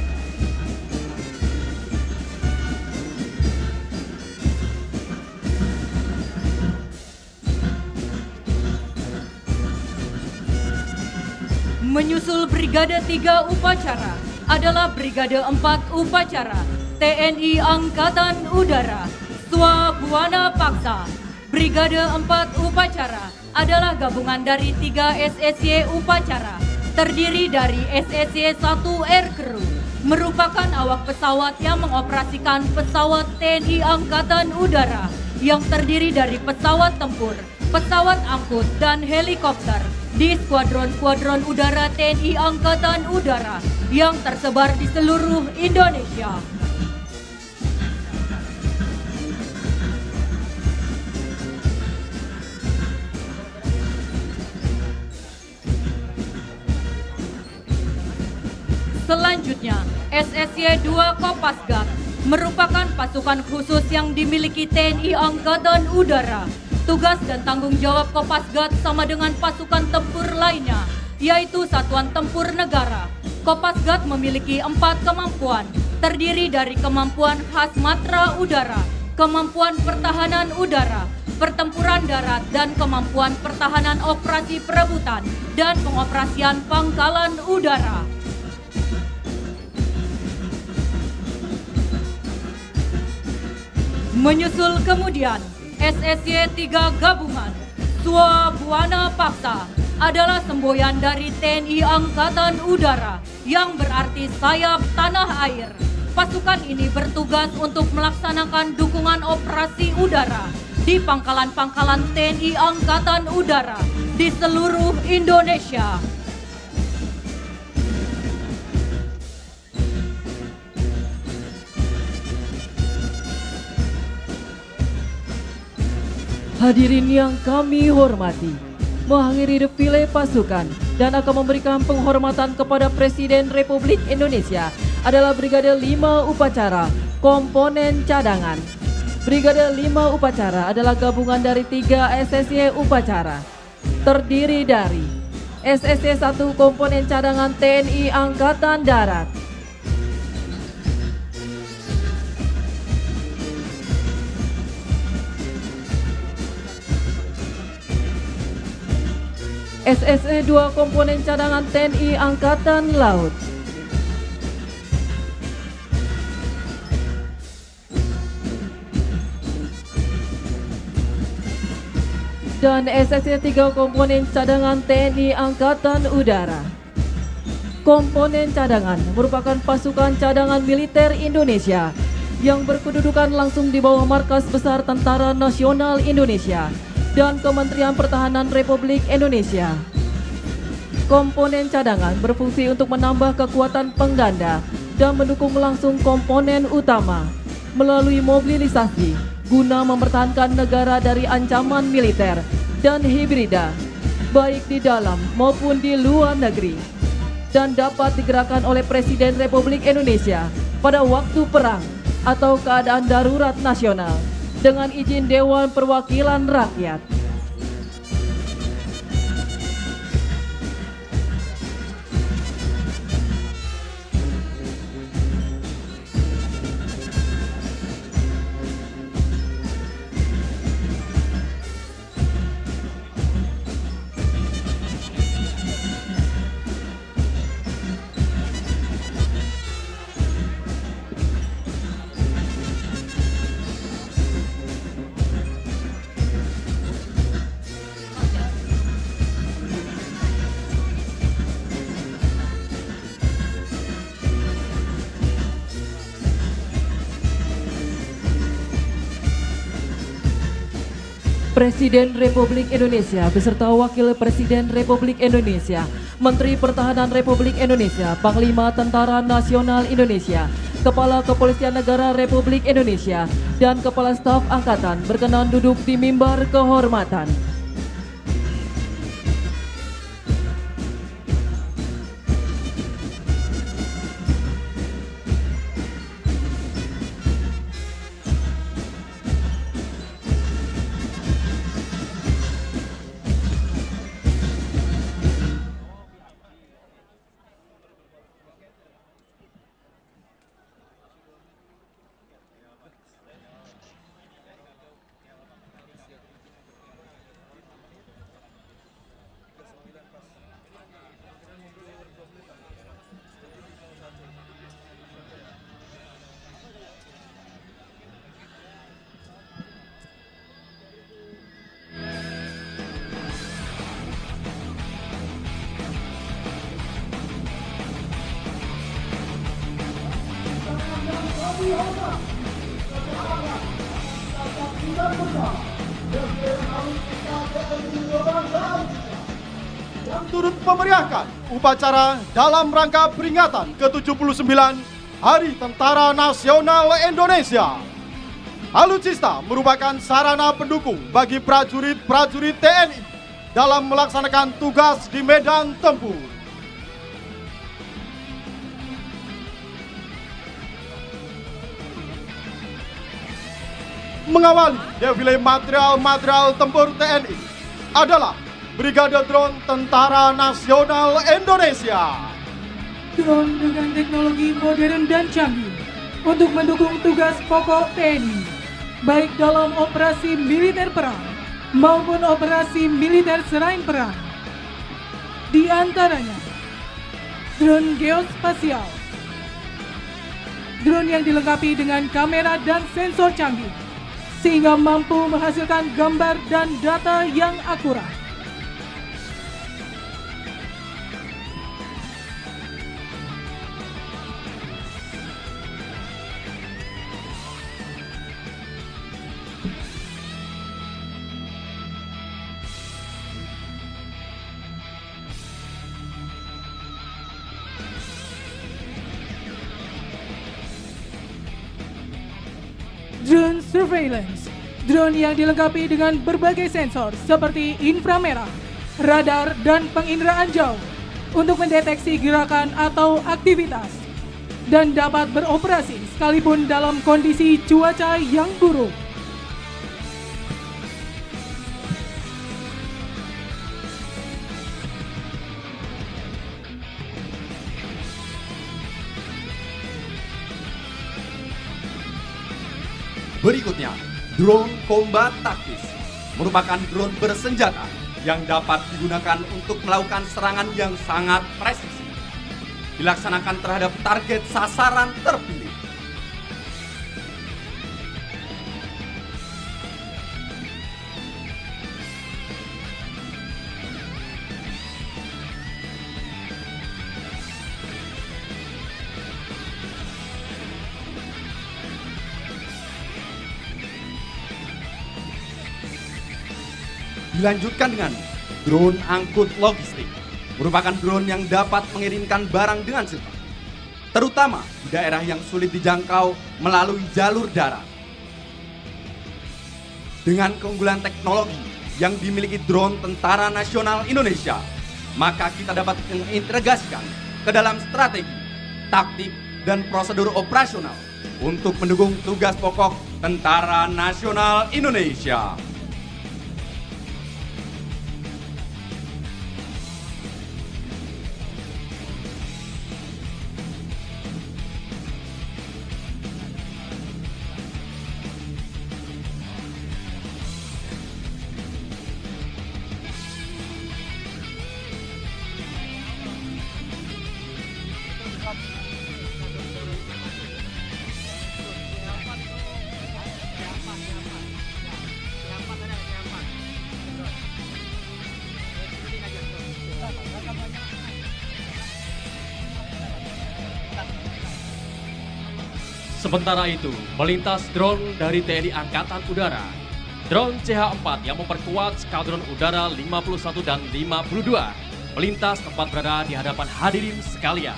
Menyusul Brigade 3 Upacara adalah Brigade 4 Upacara TNI Angkatan Udara Swabuana Paksa. Brigade 4 Upacara adalah gabungan dari 3 SSY Upacara, terdiri dari SSY 1 Aircrew, merupakan awak pesawat yang mengoperasikan pesawat TNI Angkatan Udara yang terdiri dari pesawat tempur, pesawat angkut, dan helikopter di skuadron-skuadron udara TNI Angkatan Udara yang tersebar di seluruh Indonesia. Selanjutnya, SSY 2 Kopasgat merupakan pasukan khusus yang dimiliki TNI Angkatan Udara. Tugas dan tanggung jawab Kopasgat sama dengan pasukan tempur lainnya, yaitu Satuan Tempur Negara. Kopasgat memiliki 4 kemampuan, terdiri dari kemampuan khas matra udara, kemampuan pertahanan udara, pertempuran darat, dan kemampuan pertahanan operasi perebutan dan pengoperasian pangkalan udara. Menyusul kemudian, SSY 3 Gabungan Swabuana Paksa adalah semboyan dari TNI Angkatan Udara yang berarti sayap tanah air. Pasukan ini bertugas untuk melaksanakan dukungan operasi udara di pangkalan-pangkalan TNI Angkatan Udara di seluruh Indonesia. Hadirin yang kami hormati, mengakhiri defile pasukan dan akan memberikan penghormatan kepada Presiden Republik Indonesia adalah Brigade 5 Upacara Komponen Cadangan. Brigade 5 Upacara adalah gabungan dari 3 SSY Upacara, terdiri dari SSY 1 Komponen Cadangan TNI Angkatan Darat, SSY 2 Komponen Cadangan TNI Angkatan Laut, dan SSY 3 Komponen Cadangan TNI Angkatan Udara. Komponen cadangan merupakan pasukan cadangan militer Indonesia yang berkedudukan langsung di bawah Markas Besar Tentara Nasional Indonesia dan Kementerian Pertahanan Republik Indonesia. Komponen cadangan berfungsi untuk menambah kekuatan pengganda dan mendukung langsung komponen utama melalui mobilisasi guna mempertahankan negara dari ancaman militer dan hibrida, baik di dalam maupun di luar negeri, dan dapat digerakkan oleh Presiden Republik Indonesia pada waktu perang atau keadaan darurat nasional dengan izin Dewan Perwakilan Rakyat. Presiden Republik Indonesia beserta Wakil Presiden Republik Indonesia, Menteri Pertahanan Republik Indonesia, Panglima Tentara Nasional Indonesia, Kepala Kepolisian Negara Republik Indonesia, dan Kepala Staf Angkatan berkenan duduk di mimbar kehormatan. Yang turut memeriahkan upacara dalam rangka peringatan ke-79 Hari Tentara Nasional Indonesia. Alutsista merupakan sarana pendukung bagi prajurit-prajurit TNI dalam melaksanakan tugas di medan tempur. Mengawali defile material-material tempur TNI adalah Brigade Drone Tentara Nasional Indonesia. Drone dengan teknologi modern dan canggih untuk mendukung tugas pokok TNI, baik dalam operasi militer perang maupun operasi militer selain perang. Di antaranya, drone geospasial, drone yang dilengkapi dengan kamera dan sensor canggih, sehingga mampu menghasilkan gambar dan data yang akurat. Drone surveillance, drone yang dilengkapi dengan berbagai sensor seperti inframerah, radar, dan penginderaan jauh untuk mendeteksi gerakan atau aktivitas dan dapat beroperasi sekalipun dalam kondisi cuaca yang buruk. Berikutnya, drone combat taktis merupakan drone bersenjata yang dapat digunakan untuk melakukan serangan yang sangat presisi, dilaksanakan terhadap target sasaran terpilih. Dilanjutkan dengan drone angkut logistik, merupakan drone yang dapat mengirimkan barang dengan cepat, terutama di daerah yang sulit dijangkau melalui jalur darat. Dengan keunggulan teknologi yang dimiliki drone Tentara Nasional Indonesia, maka kita dapat mengintegrasikan ke dalam strategi, taktik, dan prosedur operasional untuk mendukung tugas pokok Tentara Nasional Indonesia. Sementara itu, melintas drone dari TNI Angkatan Udara. Drone CH-4 yang memperkuat Skadron Udara 51 dan 52 melintas tepat berada di hadapan hadirin sekalian.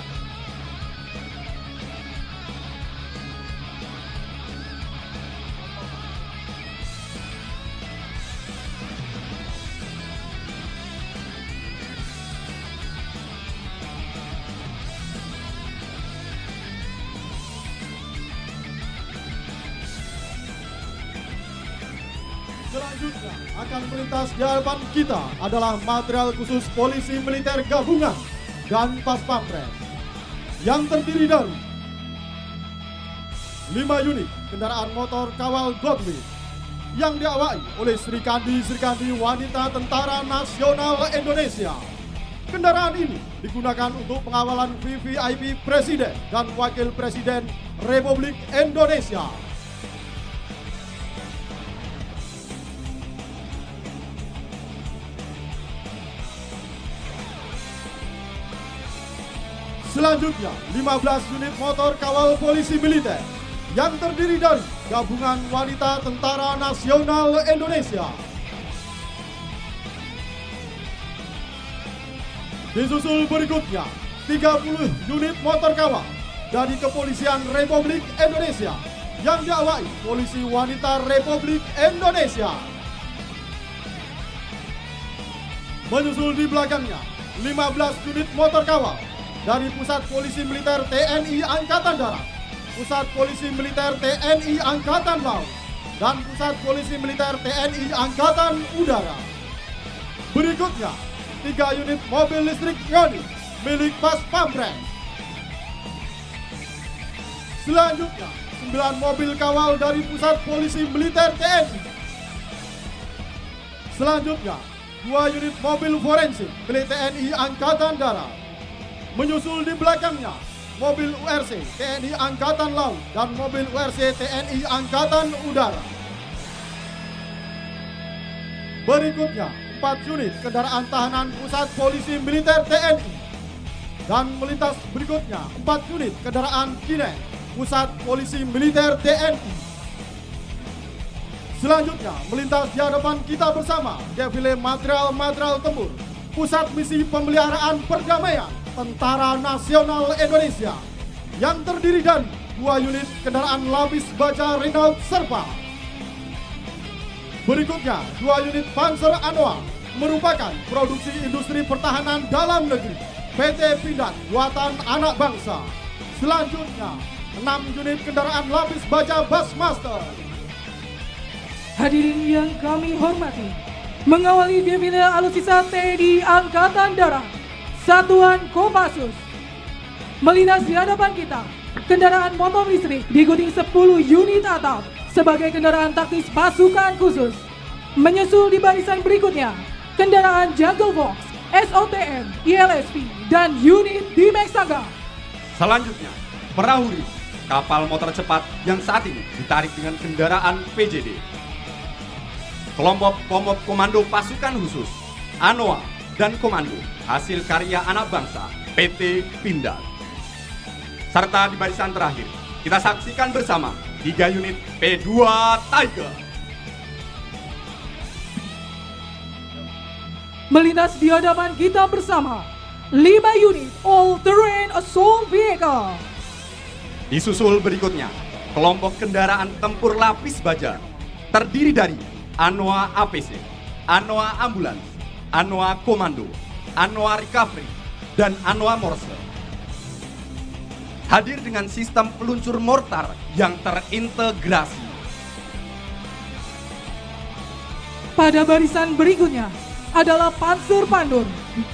Selanjutnya akan melintas di hadapan kita adalah material khusus Polisi Militer Gabungan dan Pas Pampres yang terdiri dari 5 unit kendaraan motor kawal Godwin yang diawaki oleh Sri Kandi wanita Tentara Nasional Indonesia. Kendaraan ini digunakan untuk pengawalan VVIP Presiden dan Wakil Presiden Republik Indonesia. Selanjutnya, 15 unit motor kawal polisi militer yang terdiri dari Gabungan Wanita Tentara Nasional Indonesia. Disusul berikutnya, 30 unit motor kawal dari Kepolisian Republik Indonesia yang diawaki Polisi Wanita Republik Indonesia. Menyusul di belakangnya, 15 unit motor kawal dari Pusat Polisi Militer TNI Angkatan Darat, Pusat Polisi Militer TNI Angkatan Laut, dan Pusat Polisi Militer TNI Angkatan Udara. Berikutnya, 3 unit mobil listrik Yoni milik Pas Pampres. Selanjutnya, 9 mobil kawal dari Pusat Polisi Militer TNI. Selanjutnya, 2 unit mobil forensik milik TNI Angkatan Darat. Menyusul di belakangnya, mobil URC TNI Angkatan Laut dan mobil URC TNI Angkatan Udara. Berikutnya, 4 unit kendaraan tahanan Pusat Polisi Militer TNI. Dan melintas berikutnya, 4 unit kendaraan Kinen Pusat Polisi Militer TNI. Selanjutnya, melintas di hadapan kita bersama defile material tempur Pusat Misi Pemeliharaan Perdamaian Tentara Nasional Indonesia yang terdiri dari 2 unit kendaraan lapis baja Renault Serpa. Berikutnya, 2 unit Panzer Anoa merupakan produksi industri pertahanan dalam negeri PT Pindad buatan anak bangsa. Selanjutnya, 6 unit kendaraan lapis baja Bassmaster. Hadirin yang kami hormati, mengawali defile alutsista TNI Angkatan Darat, Satuan Kopassus. Melintas di hadapan kita, kendaraan motor listrik diikuti 10 unit atap sebagai kendaraan taktis pasukan khusus. Menyusul di barisan berikutnya, kendaraan Jungle Fox, SOTM, ILSP, dan unit Dimex Saga. Selanjutnya, perahu Rio, kapal motor cepat yang saat ini ditarik dengan kendaraan PJD. Kelompok komando pasukan khusus, Anoa, dan Komando hasil karya anak bangsa PT Pindad. Serta di barisan terakhir, kita saksikan bersama 3 unit P2 Tiger. melintas di hadapan kita bersama 5 unit all-terrain assault vehicle. Disusul berikutnya, kelompok kendaraan tempur lapis baja terdiri dari Anoa APC, Anoa Ambulans, Anoa Komando, Anoa Recovery, dan Anoa Morse. Hadir dengan sistem peluncur mortar yang terintegrasi. Pada barisan berikutnya adalah Panzer Pandur,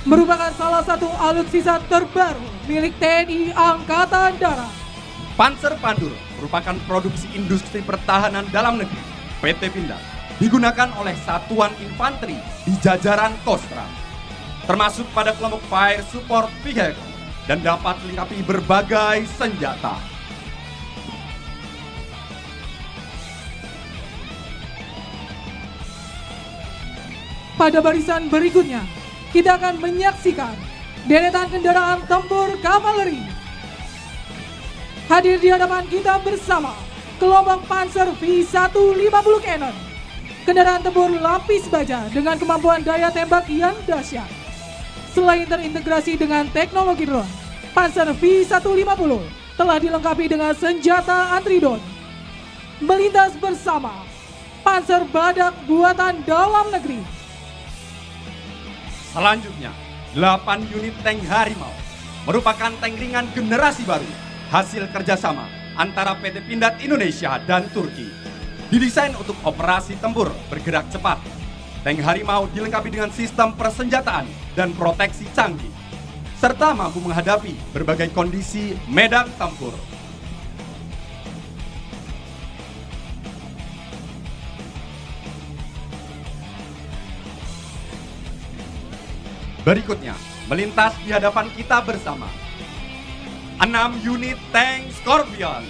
merupakan salah satu alutsista terbaru milik TNI Angkatan Darat. Panzer Pandur merupakan produksi industri pertahanan dalam negeri PT Pindad, digunakan oleh satuan infanteri di jajaran Kostrat, termasuk pada kelompok Fire Support Vehicle dan dapat dilengkapi berbagai senjata. Pada barisan berikutnya, kita akan menyaksikan deretan kendaraan tempur kavaleri. Hadir di hadapan kita bersama kelompok Panzer V150 Cannon, kendaraan tempur lapis baja dengan kemampuan daya tembak yang dahsyat. Selain terintegrasi dengan teknologi drone, Panzer V150 telah dilengkapi dengan senjata anti-drone. Melintas bersama Panzer Badak buatan dalam negeri. Selanjutnya, 8 unit tank Harimau merupakan tank ringan generasi baru hasil kerjasama antara PT Pindad Indonesia dan Turki. Didesain untuk operasi tempur bergerak cepat. Tank Harimau dilengkapi dengan sistem persenjataan dan proteksi canggih, serta mampu menghadapi berbagai kondisi medan tempur. Berikutnya, melintas di hadapan kita bersama 6 unit tank Scorpion.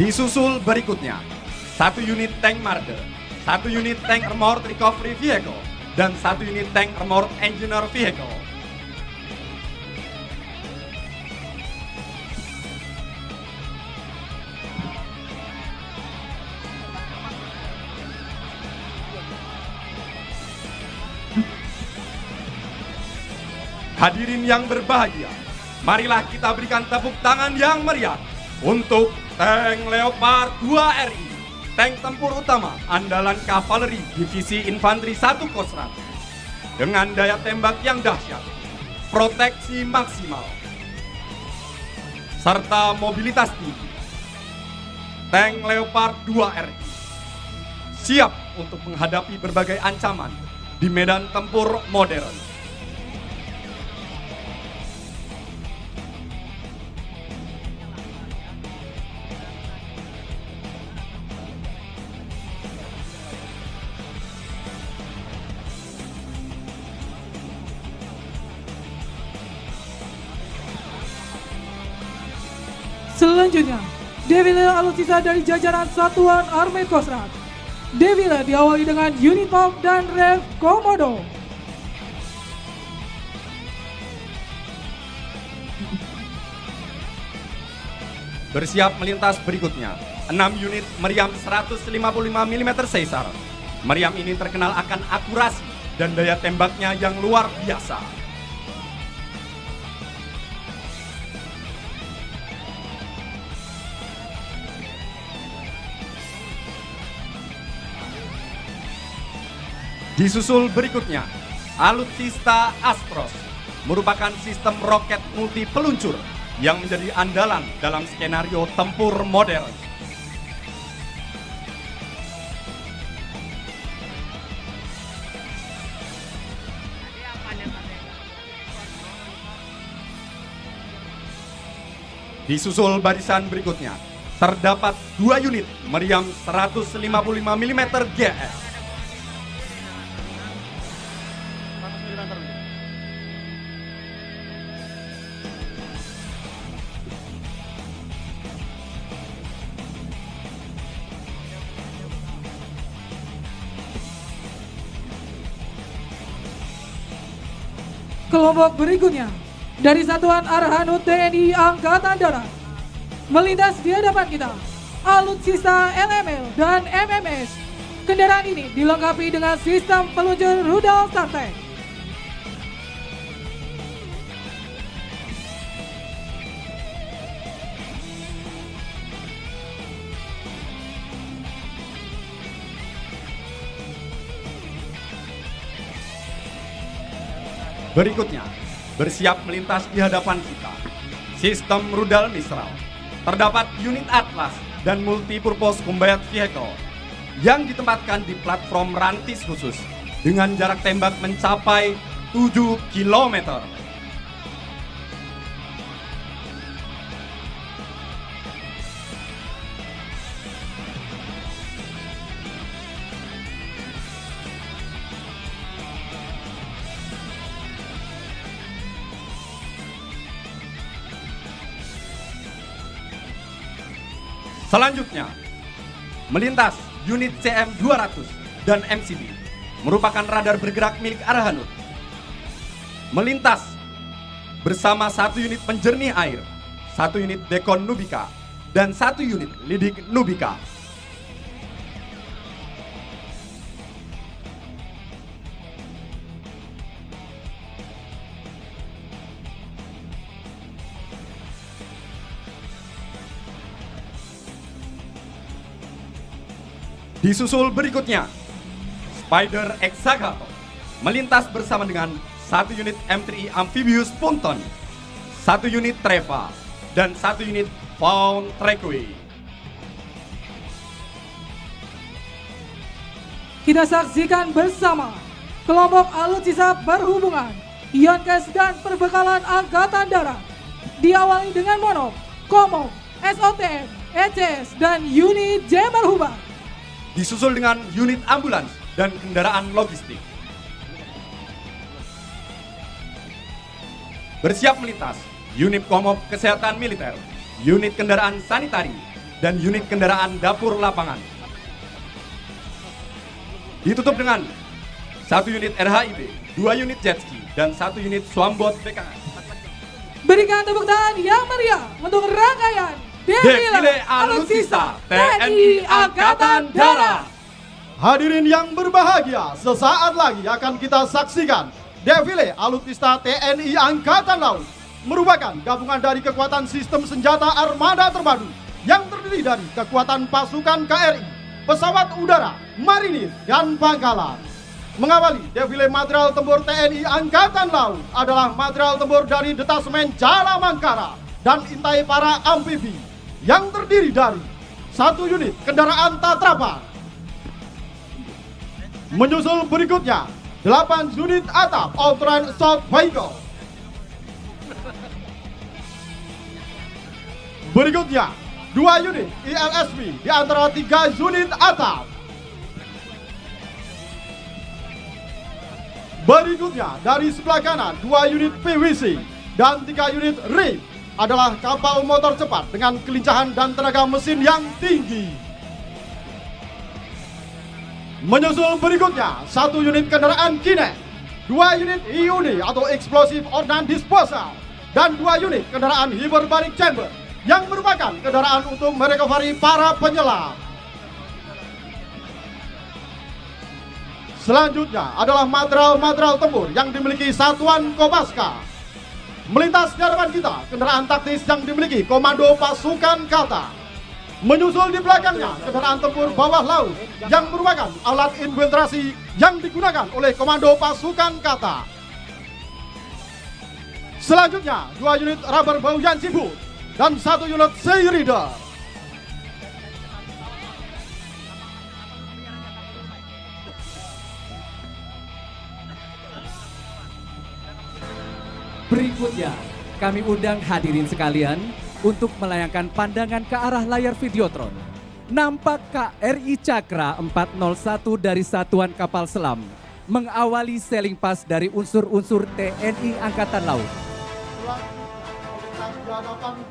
Disusul berikutnya 1 unit tank Marder, 1 unit tank Armored Recovery Vehicle, dan 1 unit tank Armored Engineer Vehicle. Hadirin yang berbahagia, marilah kita berikan tepuk tangan yang meriah untuk tank Leopard 2 RI, tank tempur utama andalan kavaleri Divisi Infanteri 1 Kostrat, dengan daya tembak yang dahsyat, proteksi maksimal, serta mobilitas tinggi. Tank Leopard 2 RI siap untuk menghadapi berbagai ancaman di medan tempur modern. Selanjutnya, Devile alutsista dari jajaran Satuan Armet Kostrat. Devile diawali dengan unit pop dan rev komodo. Bersiap melintas berikutnya, 6 unit meriam 155 mm Caesar. Meriam ini terkenal akan akurasi dan daya tembaknya yang luar biasa. Disusul berikutnya, alutsista Astros merupakan sistem roket multi peluncur yang menjadi andalan dalam skenario tempur modern. Disusul barisan berikutnya, terdapat 2 unit meriam 155 mm GS. Kelompok berikutnya dari Satuan Arhanud TNI Angkatan Darat. Melintas di hadapan kita, alutsista LML dan MMS. Kendaraan ini dilengkapi dengan sistem peluncur rudal StarTech. Berikutnya, bersiap melintas di hadapan kita. Sistem rudal Mistral. Terdapat unit Atlas dan Multipurpose Combat Vehicle yang ditempatkan di platform rantis khusus dengan jarak tembak mencapai 7 km. Selanjutnya, melintas unit CM-200 dan MCB merupakan radar bergerak milik Arhanud. Melintas bersama 1 unit penjernih air, 1 unit Dekon Nubika, dan 1 unit Lidik Nubika. Disusul berikutnya, Spider Exagato melintas bersama dengan 1 unit M3 Amphibious Punton, 1 unit Treva, dan 1 unit Faun Trekui. Kita saksikan bersama kelompok alutsista berhubungan, Yonkes dan perbekalan Angkatan Darat. Diawali dengan Monop, Komop, SOTM, ECS, dan unit Jammer Hubar. Disusul dengan unit ambulans dan kendaraan logistik. Bersiap melintas, unit Komop Kesehatan Militer, unit kendaraan sanitari, dan unit kendaraan dapur lapangan. Ditutup dengan 1 unit RHIB, 2 unit jetski, dan 1 unit Swambot BKS. Berikan tepuk tangan yang meriah untuk rangkaian Defile Alutsista TNI Angkatan Darat. Hadirin yang berbahagia, sesaat lagi akan kita saksikan Defile Alutsista TNI Angkatan Laut, merupakan gabungan dari kekuatan sistem senjata armada terpadu yang terdiri dari kekuatan pasukan KRI, pesawat udara, marinir, dan pangkalan. Mengawali defile material tempur TNI Angkatan Laut adalah material tempur dari Detasemen Jala Mangkara dan Intai Para Amfibi yang terdiri dari 1 unit kendaraan Tatrapan. Menyusul berikutnya 8 unit atap all-terrain assault vehicle. Berikutnya 2 unit ILSV di antara 3 unit atap. Berikutnya dari sebelah kanan 2 unit PWC dan 3 unit RIP adalah kapal motor cepat dengan kelincahan dan tenaga mesin yang tinggi. Menyusul berikutnya 1 unit kendaraan Kinet, 2 unit IUD atau Explosive Ordnance Disposal, dan 2 unit kendaraan Hyperbaric Chamber yang merupakan kendaraan untuk merecovery para penyelam. Selanjutnya adalah material-material tempur yang dimiliki Satuan Kopaska. Melintas di hadapan kita kendaraan taktis yang dimiliki Komando Pasukan Kata. Menyusul di belakangnya kendaraan tempur bawah laut yang merupakan alat infiltrasi yang digunakan oleh Komando Pasukan Kata. Selanjutnya 2 unit rubber Bauyan Cibut dan 1 unit Sea Reader. Berikutnya, kami undang hadirin sekalian untuk melayangkan pandangan ke arah layar Videotron. Nampak KRI Cakra 401 dari Satuan Kapal Selam mengawali sailing pass dari unsur-unsur TNI Angkatan Laut.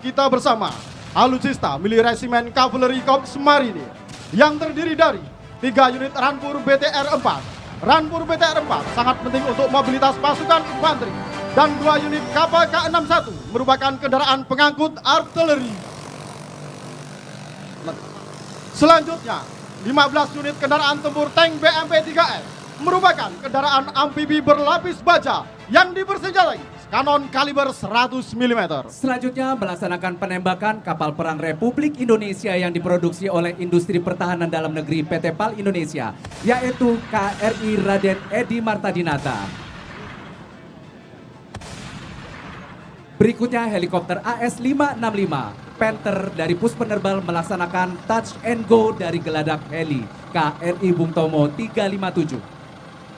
Kita bersama alutsista milik Resimen Cavalry Corps Marinir yang terdiri dari 3 unit Rampur BTR 4. Rampur BTR 4 sangat penting untuk mobilitas pasukan infanteri dan 2 unit kapal K61 merupakan kendaraan pengangkut artileri. Selanjutnya, 15 unit kendaraan tempur tank BMP-3F merupakan kendaraan amfibi berlapis baja yang dipersenjatai kanon kaliber 100 mm. Selanjutnya melaksanakan penembakan kapal perang Republik Indonesia yang diproduksi oleh industri pertahanan dalam negeri PT PAL Indonesia, yaitu KRI Raden Edi Martadinata. Berikutnya helikopter AS-565 Panther dari Pus Penerbal melaksanakan touch and go dari geladak heli KRI Bung Tomo 357.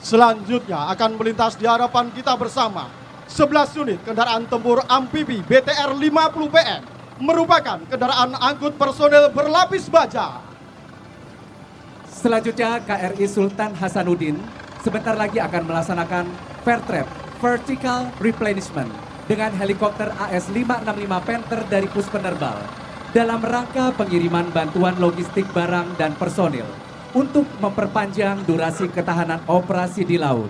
Selanjutnya akan melintas di hadapan kita bersama 11 unit kendaraan tempur amfibi BTR 50 PM merupakan kendaraan angkut personel berlapis baja. Selanjutnya KRI Sultan Hasanuddin sebentar lagi akan melaksanakan fair trap vertical replenishment dengan helikopter AS-565 Panther dari Pus Penerbal dalam rangka pengiriman bantuan logistik barang dan personil untuk memperpanjang durasi ketahanan operasi di laut.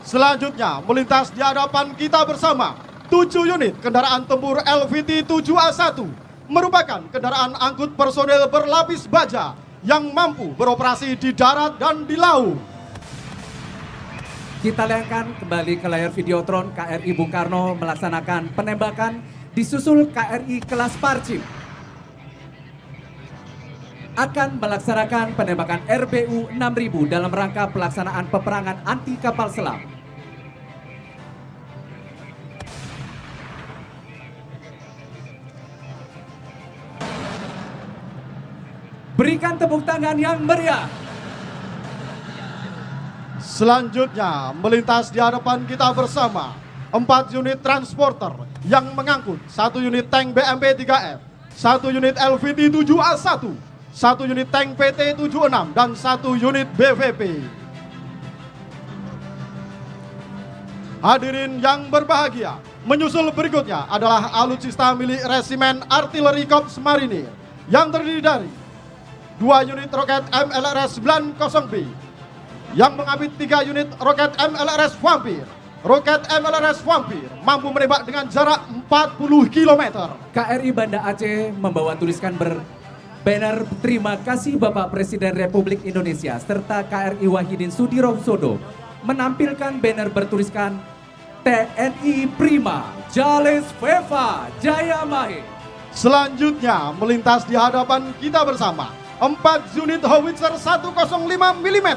Selanjutnya melintas di hadapan kita bersama 7 unit kendaraan tempur LVT 7A1 merupakan kendaraan angkut personel berlapis baja yang mampu beroperasi di darat dan di laut. Kita layangkan kembali ke layar Videotron. KRI Bung Karno melaksanakan penembakan disusul KRI kelas Parchim akan melaksanakan penembakan RBU 6000 dalam rangka pelaksanaan peperangan anti kapal selam. Berikan tepuk tangan yang meriah. Selanjutnya melintas di hadapan kita bersama 4 unit transporter yang mengangkut 1 unit tank BMP-3F, 1 unit LVT 7A1, 1 unit tank PT-76 dan 1 unit BVP. Hadirin yang berbahagia, menyusul berikutnya adalah alutsista milik Resimen Artileri Korps Marinir yang terdiri dari 2 unit roket MLRS 90B yang mengapit 3 unit roket MLRS Vampir. Roket MLRS Vampir mampu menembak dengan jarak 40 km. KRI Banda Aceh membawa tuliskan banner terima kasih Bapak Presiden Republik Indonesia serta KRI Wahidin Sudirohusodo menampilkan banner bertuliskan TNI Prima Jales Veva Jaya Mahe. Selanjutnya melintas di hadapan kita bersama 4 unit howitzer 105 mm.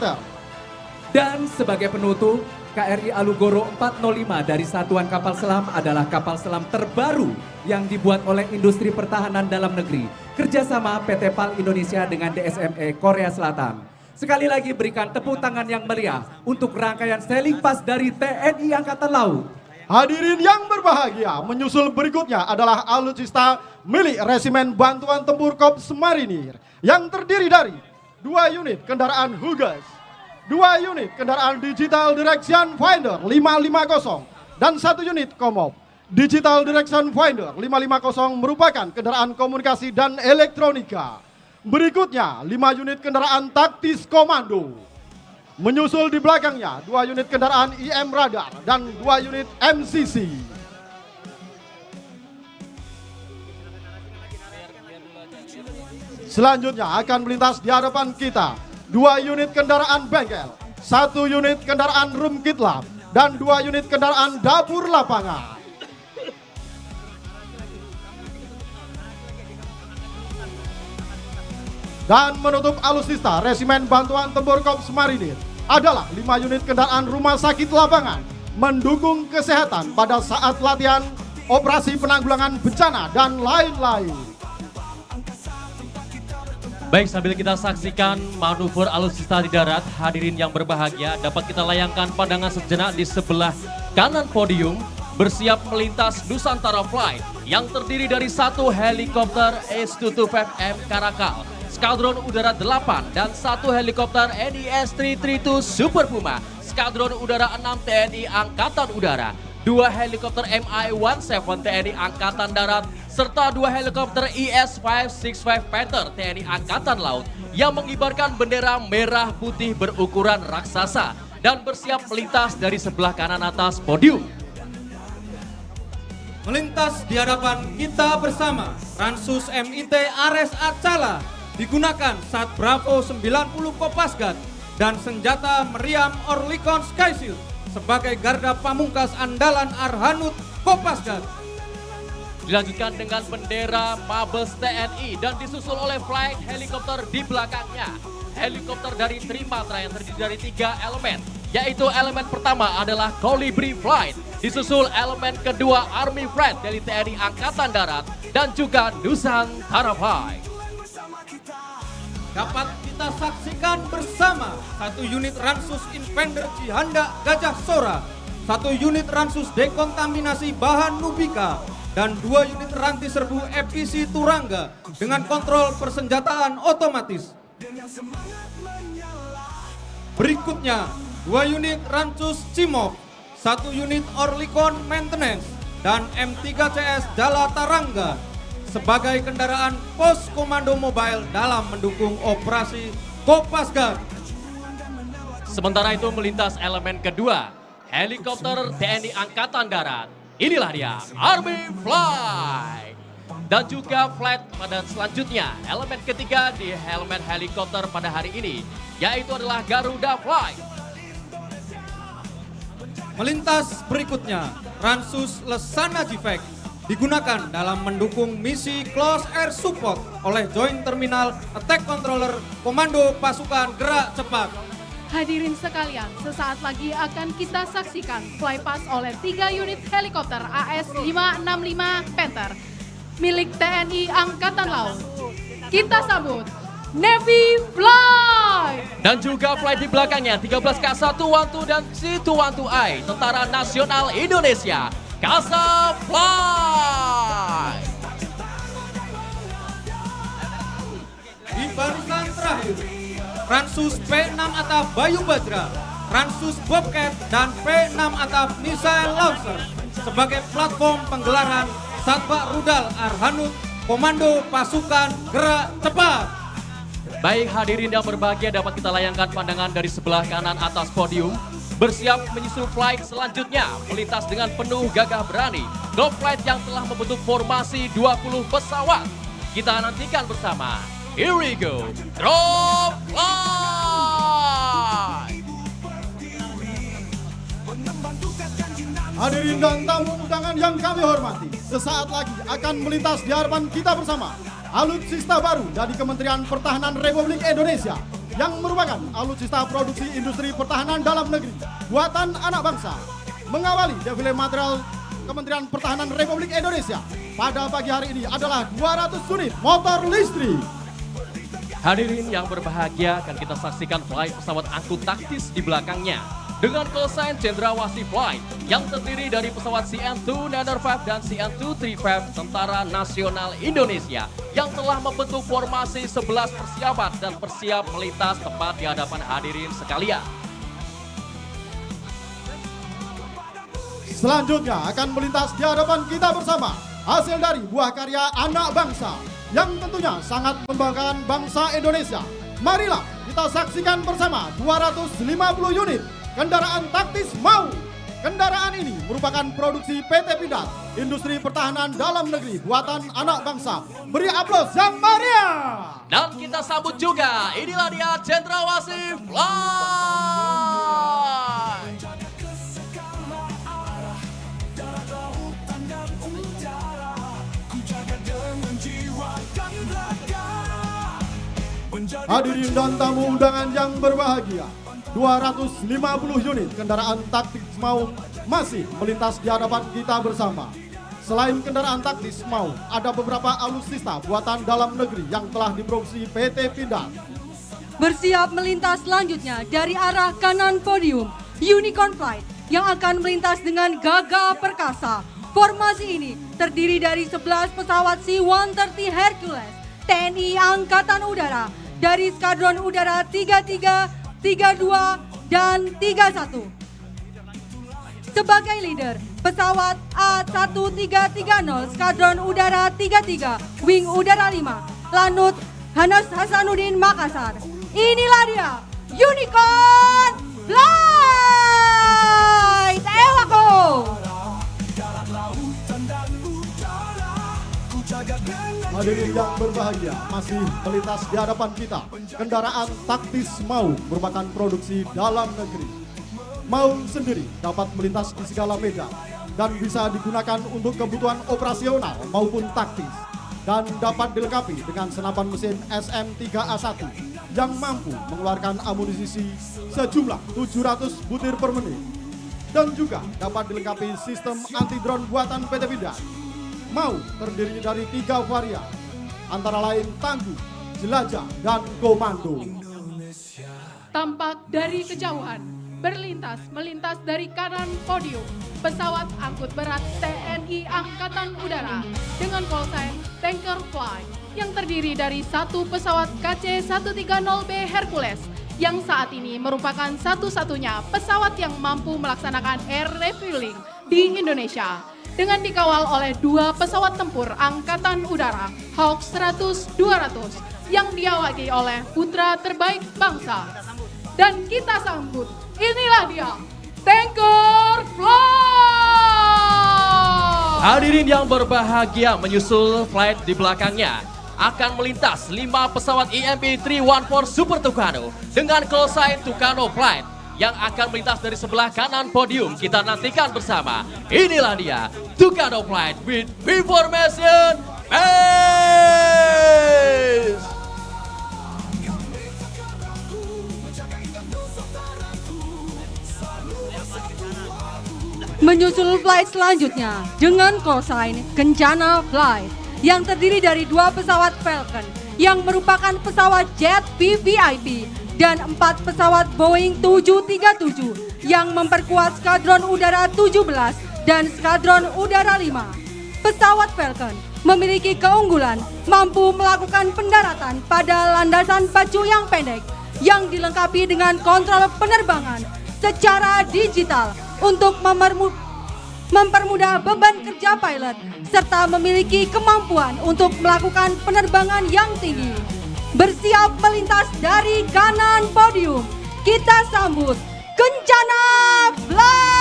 Dan sebagai penutup, KRI Alugoro 405 dari Satuan Kapal Selam adalah kapal selam terbaru yang dibuat oleh industri pertahanan dalam negeri kerjasama PT PAL Indonesia dengan DSME Korea Selatan. Sekali lagi berikan tepuk tangan yang meriah untuk rangkaian sailing pass dari TNI Angkatan Laut. Hadirin yang berbahagia, menyusul berikutnya adalah alutsista milik Resimen Bantuan Tempur Korps Marinir yang terdiri dari 2 unit kendaraan Hugas, 2 unit kendaraan Digital Direction Finder 550 dan 1 unit Komop. Digital Direction Finder 550 merupakan kendaraan komunikasi dan elektronika. Berikutnya 5 unit kendaraan taktis komando. Menyusul di belakangnya 2 unit kendaraan IM radar dan 2 unit MCC. Selanjutnya akan melintas di hadapan kita 2 unit kendaraan bengkel, 1 unit kendaraan room kit lab, dan 2 unit kendaraan dapur lapangan. Dan menutup alutsista Resimen Bantuan Tempur Korps Marinir adalah 5 unit kendaraan rumah sakit lapangan mendukung kesehatan pada saat latihan, operasi penanggulangan bencana, dan lain-lain. Baik, sambil kita saksikan manuver alutsista di darat, hadirin yang berbahagia, dapat kita layangkan pandangan sejenak di sebelah kanan podium, bersiap melintas Nusantara Flight yang terdiri dari 1 helikopter S-225M Karakal, Skadron Udara 8 dan 1 helikopter NIS-332 Super Puma, Skadron Udara 6 TNI Angkatan Udara, 2 helikopter Mi-17 TNI Angkatan Darat, serta 2 helikopter IS-565 Panther TNI Angkatan Laut yang mengibarkan bendera merah putih berukuran raksasa dan bersiap melintas dari sebelah kanan atas podium. Melintas di hadapan kita bersama, Ransus MIT Ares Acala digunakan saat Bravo 90 Kopasgat dan senjata meriam Orlikon Sky Shield sebagai garda pamungkas andalan Arhanud Kopasgat. Dilanjutkan dengan bendera Mabes TNI dan disusul oleh flight helikopter di belakangnya. Helikopter dari Trimatra yang terdiri dari 3 elemen, yaitu elemen pertama adalah Colibri Flight, disusul elemen kedua Army Flight dari TNI Angkatan Darat dan juga Nusantara Flight. Dapat kita saksikan bersama 1 unit Ransus Invader Jihanda Gajah Sora, 1 unit Ransus dekontaminasi bahan Nubika, dan 2 unit ranti serbu EPC Turangga dengan kontrol persenjataan otomatis. Berikutnya 2 unit Ransus Cimok, 1 unit Orlikon Maintenance, dan M3CS Jala Tarangga sebagai kendaraan pos komando mobile dalam mendukung operasi Kopasgat. Sementara itu melintas elemen kedua, helikopter TNI Angkatan Darat. Inilah dia, Army Flight. Dan juga flight pada selanjutnya, elemen ketiga di elemen helikopter pada hari ini, yaitu adalah Garuda Flight. Melintas berikutnya, Ransus Lesana Jifek digunakan dalam mendukung misi Close Air Support oleh Joint Terminal Attack Controller Komando Pasukan Gerak Cepat. Hadirin sekalian, sesaat lagi akan kita saksikan flypast oleh 3 unit helikopter AS-565 Panther milik TNI Angkatan Laut. Kita sambut Navy Flight. Dan juga flight di belakangnya 13 K112 dan C212I Tentara Nasional Indonesia, Kasa Flight. Di barisan terakhir, Ransus P6 Atap Bayu Bajra, Ransus Bobcat, dan P6 Atap Missile Launcher sebagai platform penggelaran Satbak Rudal Arhanud Komando Pasukan Gerak Cepat. Baik hadirin yang berbahagia, dapat kita layangkan pandangan dari sebelah kanan atas podium. Bersiap menyusul flight selanjutnya, melintas dengan penuh gagah berani. Drop flight yang telah membentuk formasi 20 pesawat. Kita nantikan bersama. Here we go, drop flight! Hadirin dan tamu undangan yang kami hormati, sesaat lagi akan melintas di hadapan kita bersama alutsista baru dari Kementerian Pertahanan Republik Indonesia yang merupakan alutsista produksi industri pertahanan dalam negeri buatan anak bangsa. Mengawali defile material Kementerian Pertahanan Republik Indonesia pada pagi hari ini adalah 200 unit motor listrik. Hadirin yang berbahagia, akan kita saksikan flight pesawat angkut taktis di belakangnya dengan callsign Cendrawasih Flight yang terdiri dari pesawat CN2 Netherfab dan CN235 Tentara Nasional Indonesia yang telah membentuk formasi 11 persiapan dan bersiap melintas tepat di hadapan hadirin sekalian. Selanjutnya akan melintas di hadapan kita bersama hasil dari buah karya anak bangsa yang tentunya sangat membanggakan bangsa Indonesia. Marilah kita saksikan bersama 250 unit kendaraan taktis MAU. Kendaraan ini merupakan produksi PT Pindad, industri pertahanan dalam negeri buatan anak bangsa. Beri aplaus yang meriah. Dan kita sambut juga, inilah dia Cendrawasih Flight. Hadirin dan tamu undangan yang berbahagia, 250 unit kendaraan taktis MAU masih melintas di hadapan kita bersama. Selain kendaraan taktis MAU, ada beberapa alutsista buatan dalam negeri yang telah diproduksi PT Pindad. Bersiap melintas selanjutnya dari arah kanan podium, Unicorn Flight yang akan melintas dengan gagah perkasa. Formasi ini terdiri dari 11 pesawat C-130 Hercules TNI Angkatan Udara dari Skadron Udara 33, 32, dan 31. Sebagai leader, pesawat A1330 Skadron Udara 33, Wing Udara 5, Lanut Hanas Hasanuddin Makassar. Inilah dia, Unicorn Flight! Ewako! Hadirin yang berbahagia, masih melintas di hadapan kita kendaraan taktis MAU merupakan produksi dalam negeri. MAU sendiri dapat melintas di segala medan dan bisa digunakan untuk kebutuhan operasional maupun taktis, dan dapat dilengkapi dengan senapan mesin SM3A1 yang mampu mengeluarkan amunisi sejumlah 700 butir per menit, dan juga dapat dilengkapi sistem anti-drone buatan PT Pindad. MAU terdiri dari 3 varian, antara lain tangguh, jelajah, dan komando. Tampak dari kejauhan, melintas dari kanan podium, pesawat angkut berat TNI Angkatan Udara dengan callsign Tanker Flight yang terdiri dari 1 pesawat KC-130B Hercules yang saat ini merupakan satu-satunya pesawat yang mampu melaksanakan air refueling di Indonesia, dengan dikawal oleh 2 pesawat tempur Angkatan Udara Hawk 100-200 yang diawaki oleh putra terbaik bangsa. Dan kita sambut, inilah dia, Tanker Flight! Hadirin yang berbahagia, menyusul flight di belakangnya akan melintas 5 pesawat EMP-314 Super Tucano dengan callsign Tucano Flight yang akan melintas dari sebelah kanan podium. Kita nantikan bersama. Inilah dia, Tucano Flight with V-Formation Base. Menyusul flight selanjutnya dengan callsign Kencana Flight yang terdiri dari 2 pesawat Falcon yang merupakan pesawat jet VVIP dan 4 pesawat Boeing 737 yang memperkuat Skadron Udara 17 dan Skadron Udara 5. Pesawat Falcon memiliki keunggulan mampu melakukan pendaratan pada landasan pacu yang pendek yang dilengkapi dengan kontrol penerbangan secara digital untuk mempermudah beban kerja pilot serta memiliki kemampuan untuk melakukan penerbangan yang tinggi. Bersiap melintas dari kanan podium, kita sambut Kencana Flight!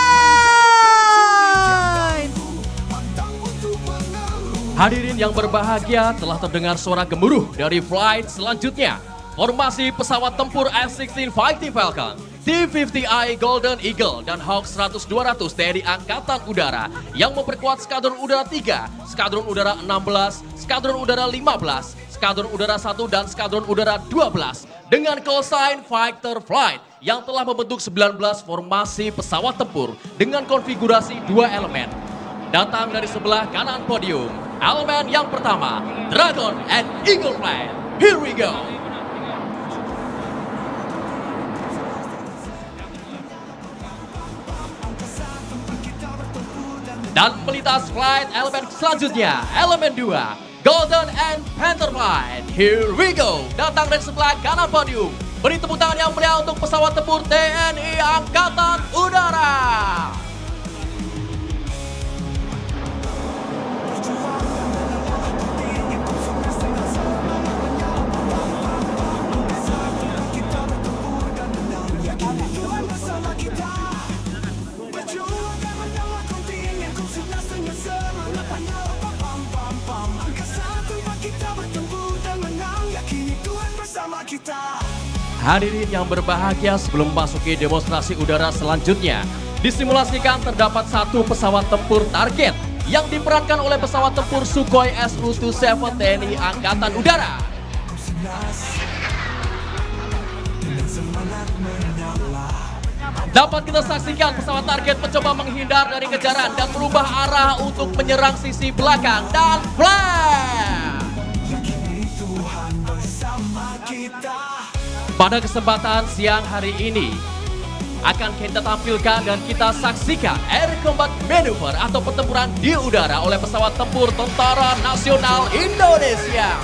Hadirin yang berbahagia, telah terdengar suara gemuruh dari flight selanjutnya. Formasi pesawat tempur F-16 Fighting Falcon, T-50I Golden Eagle, dan Hawk 100-200 TNI Angkatan Udara yang memperkuat Skadron Udara 3, Skadron Udara 16, Skadron Udara 15, Skadron Udara 1 dan Skadron Udara 12 dengan callsign Fighter Flight yang telah membentuk 19 formasi pesawat tempur dengan konfigurasi 2 elemen. Datang dari sebelah kanan podium, elemen yang pertama, Dragon and Eagle Flight. Here we go. Dan melintas flight elemen selanjutnya, elemen 2. Golden and Panther Flight. Here we go. Datang dari sebelah kanan podium. Beri tepuk tangan yang meriah untuk pesawat tempur TNI Angkatan Udara. Hadirin yang berbahagia, sebelum memasuki demonstrasi udara selanjutnya, disimulasikan terdapat 1 pesawat tempur target yang diperankan oleh pesawat tempur Sukhoi Su-27 TNI Angkatan Udara. Dapat kita saksikan pesawat target mencoba menghindar dari kejaran dan merubah arah untuk menyerang sisi belakang dan flare. Pada kesempatan siang hari ini akan kita tampilkan dan kita saksikan Air Combat Maneuver atau pertempuran di udara oleh pesawat tempur Tentara Nasional Indonesia.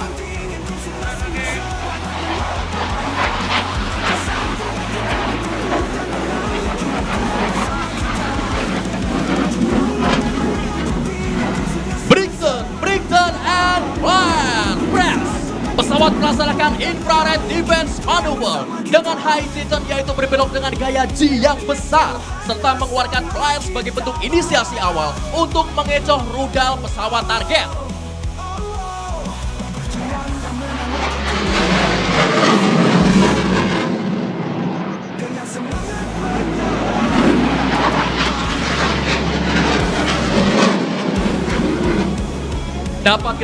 Brigton and Fire Press. Pesawat melaksanakan infrared defense maneuver dengan high season, yaitu berbelok dengan gaya G yang besar serta mengeluarkan flare sebagai bentuk inisiasi awal untuk mengecoh rudal pesawat target.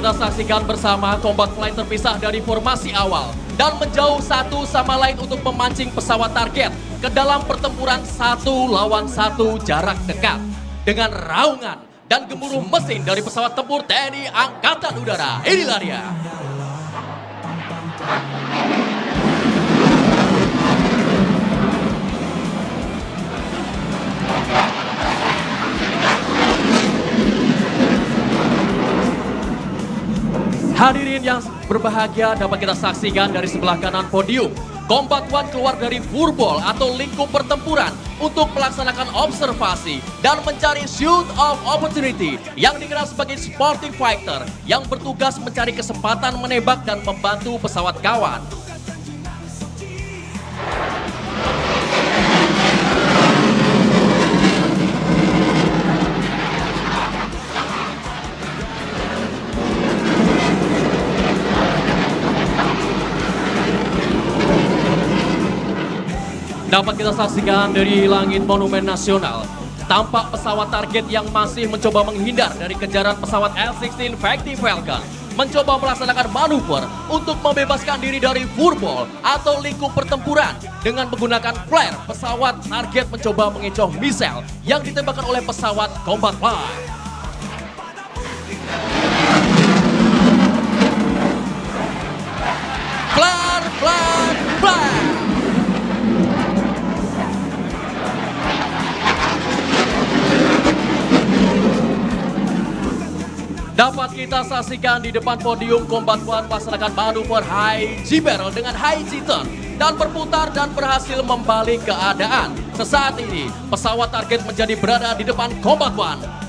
kita saksikan bersama combat flight terpisah dari formasi awal dan menjauh satu sama lain untuk memancing pesawat target ke dalam pertempuran 1 lawan 1 jarak dekat dengan raungan dan gemuruh mesin dari pesawat tempur TNI Angkatan Udara. Inilah dia. Hadirin yang berbahagia, dapat kita saksikan dari sebelah kanan podium. Combat One keluar dari furball atau lingkup pertempuran untuk melaksanakan observasi dan mencari shoot of opportunity yang dikenal sebagai sporting fighter yang bertugas mencari kesempatan menembak dan membantu pesawat kawan. Dapat kita saksikan dari langit Monumen Nasional, tampak pesawat target yang masih mencoba menghindar dari kejaran pesawat L-16 Fighting Falcon, mencoba melaksanakan manuver untuk membebaskan diri dari furball atau lingkup pertempuran dengan menggunakan flare. Pesawat target mencoba mengecoh misel yang ditembakkan oleh pesawat combat flight. Flare, flare, flare. Dapat kita saksikan di depan podium Combat One melaksanakan manuver high G-barrel dengan high G-turn dan berputar dan berhasil membalik keadaan. Sesaat ini pesawat target menjadi berada di depan Combat One.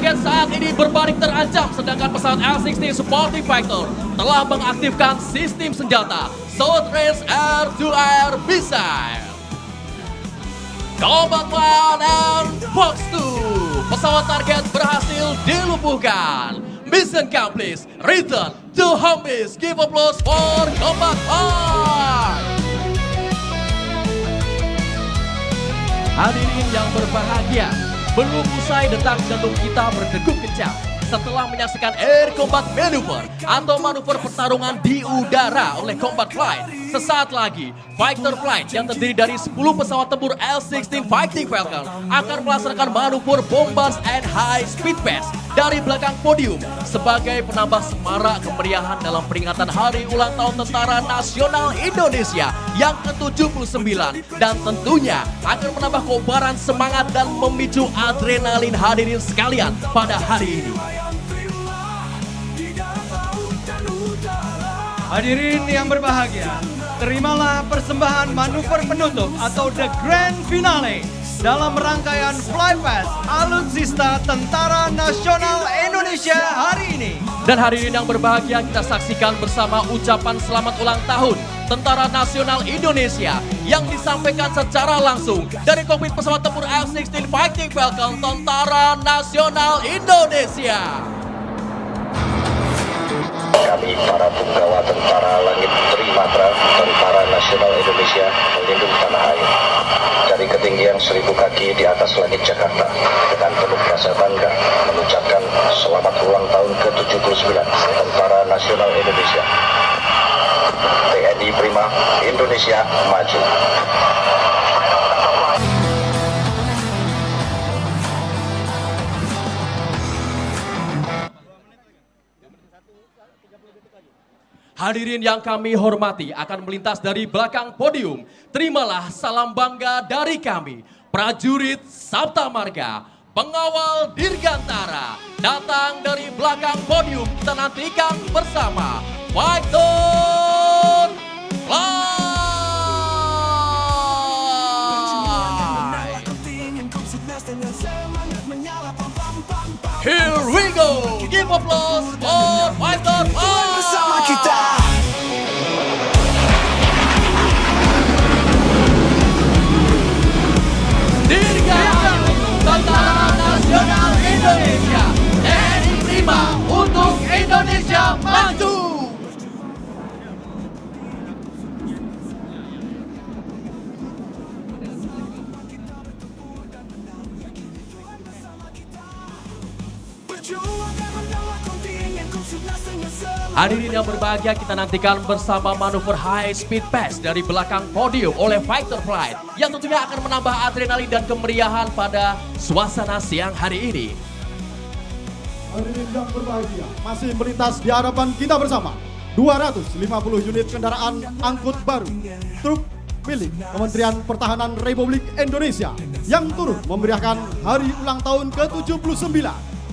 Saat ini berbalik terancam, sedangkan pesawat L-16 Sporting Fighter telah mengaktifkan sistem senjata Short Range Air-to-Air Missile. Combat One and Fox 2, pesawat target berhasil dilumpuhkan. Mission complete, return to home base. Give applause for Combat One. Hadirin yang berbahagia, belum usai detak jantung kita berdegup kencang setelah menyaksikan air combat maneuver atau manuver pertarungan di udara oleh combat flight. Sesaat lagi, fighter flight yang terdiri dari 10 pesawat tempur L-16 Fighting Falcon akan melaksanakan manuver bombast and high speed pass dari belakang podium sebagai penambah semarak kemeriahan dalam peringatan Hari Ulang Tahun Tentara Nasional Indonesia yang ke-79 dan tentunya akan menambah kobaran semangat dan memicu adrenalin hadirin sekalian pada hari ini. Hadirin yang berbahagia, terimalah persembahan manuver penutup atau The Grand Finale dalam rangkaian Flypast Alutsista Tentara Nasional Indonesia hari ini. Dan hadirin yang berbahagia, kita saksikan bersama ucapan selamat ulang tahun Tentara Nasional Indonesia yang disampaikan secara langsung dari kokpit pesawat tempur F-16 Fighting Falcon Tentara Nasional Indonesia. Kami para punggawa Tentara Langit Trimatra Tentara Nasional Indonesia melindungi tanah air dari ketinggian 1000 kaki di atas langit Jakarta dengan penuh rasa bangga mengucapkan selamat ulang tahun ke-79 Tentara Nasional Indonesia. TNI Prima, Indonesia Maju. Hadirin yang kami hormati, akan melintas dari belakang podium. Terimalah salam bangga dari kami, prajurit Sabta Marga, pengawal Dirgantara. Datang dari belakang podium, kita nantikan bersama Fighter Flight. Here we go, give applause for Fighter Flight. Dirgahayu Tentara Nasional Hadirin yang berbahagia, kita nantikan bersama manuver high speed pass dari belakang podium oleh Fighter Flight yang tentunya akan menambah adrenalin dan kemeriahan pada suasana siang hari ini. Hadirin yang berbahagia, masih melintas di hadapan kita bersama 250 unit kendaraan angkut baru truk milik Kementerian Pertahanan Republik Indonesia yang turut memeriahkan hari ulang tahun ke-79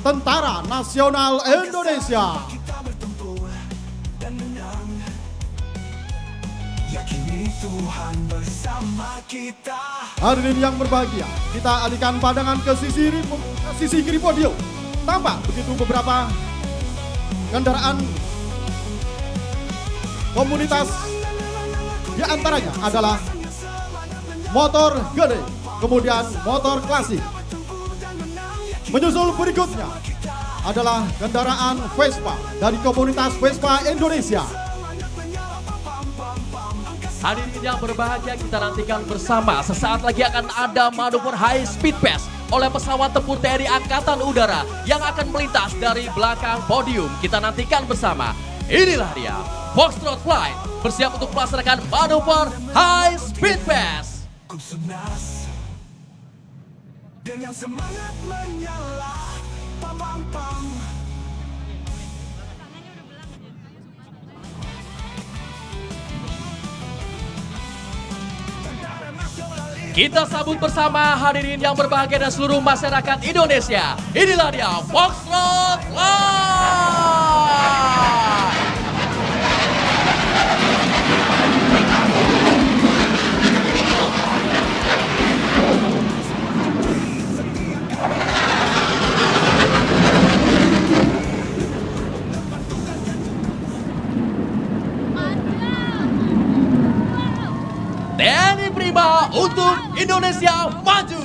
Tentara Nasional Indonesia. Hadirin yang berbahagia, kita alihkan pandangan ke sisi kiri podium. Tampak begitu beberapa kendaraan komunitas, di antaranya adalah motor gede, kemudian motor klasik. Menyusul berikutnya adalah kendaraan Vespa dari komunitas Vespa Indonesia. Hadirin yang berbahagia, kita nantikan bersama. Sesaat lagi akan ada manuver high speed pass oleh pesawat tempur TNI Angkatan Udara yang akan melintas dari belakang podium. Kita nantikan bersama. Inilah dia, Foxtrot Flight bersiap untuk melaksanakan manuver high speed pass. Dengan semangat menyala, pam pam pam. Kita sambut bersama hadirin yang berbahagia dan seluruh masyarakat Indonesia. Inilah dia, Foxtrot Flight. TNI Prima untuk Indonesia Maju.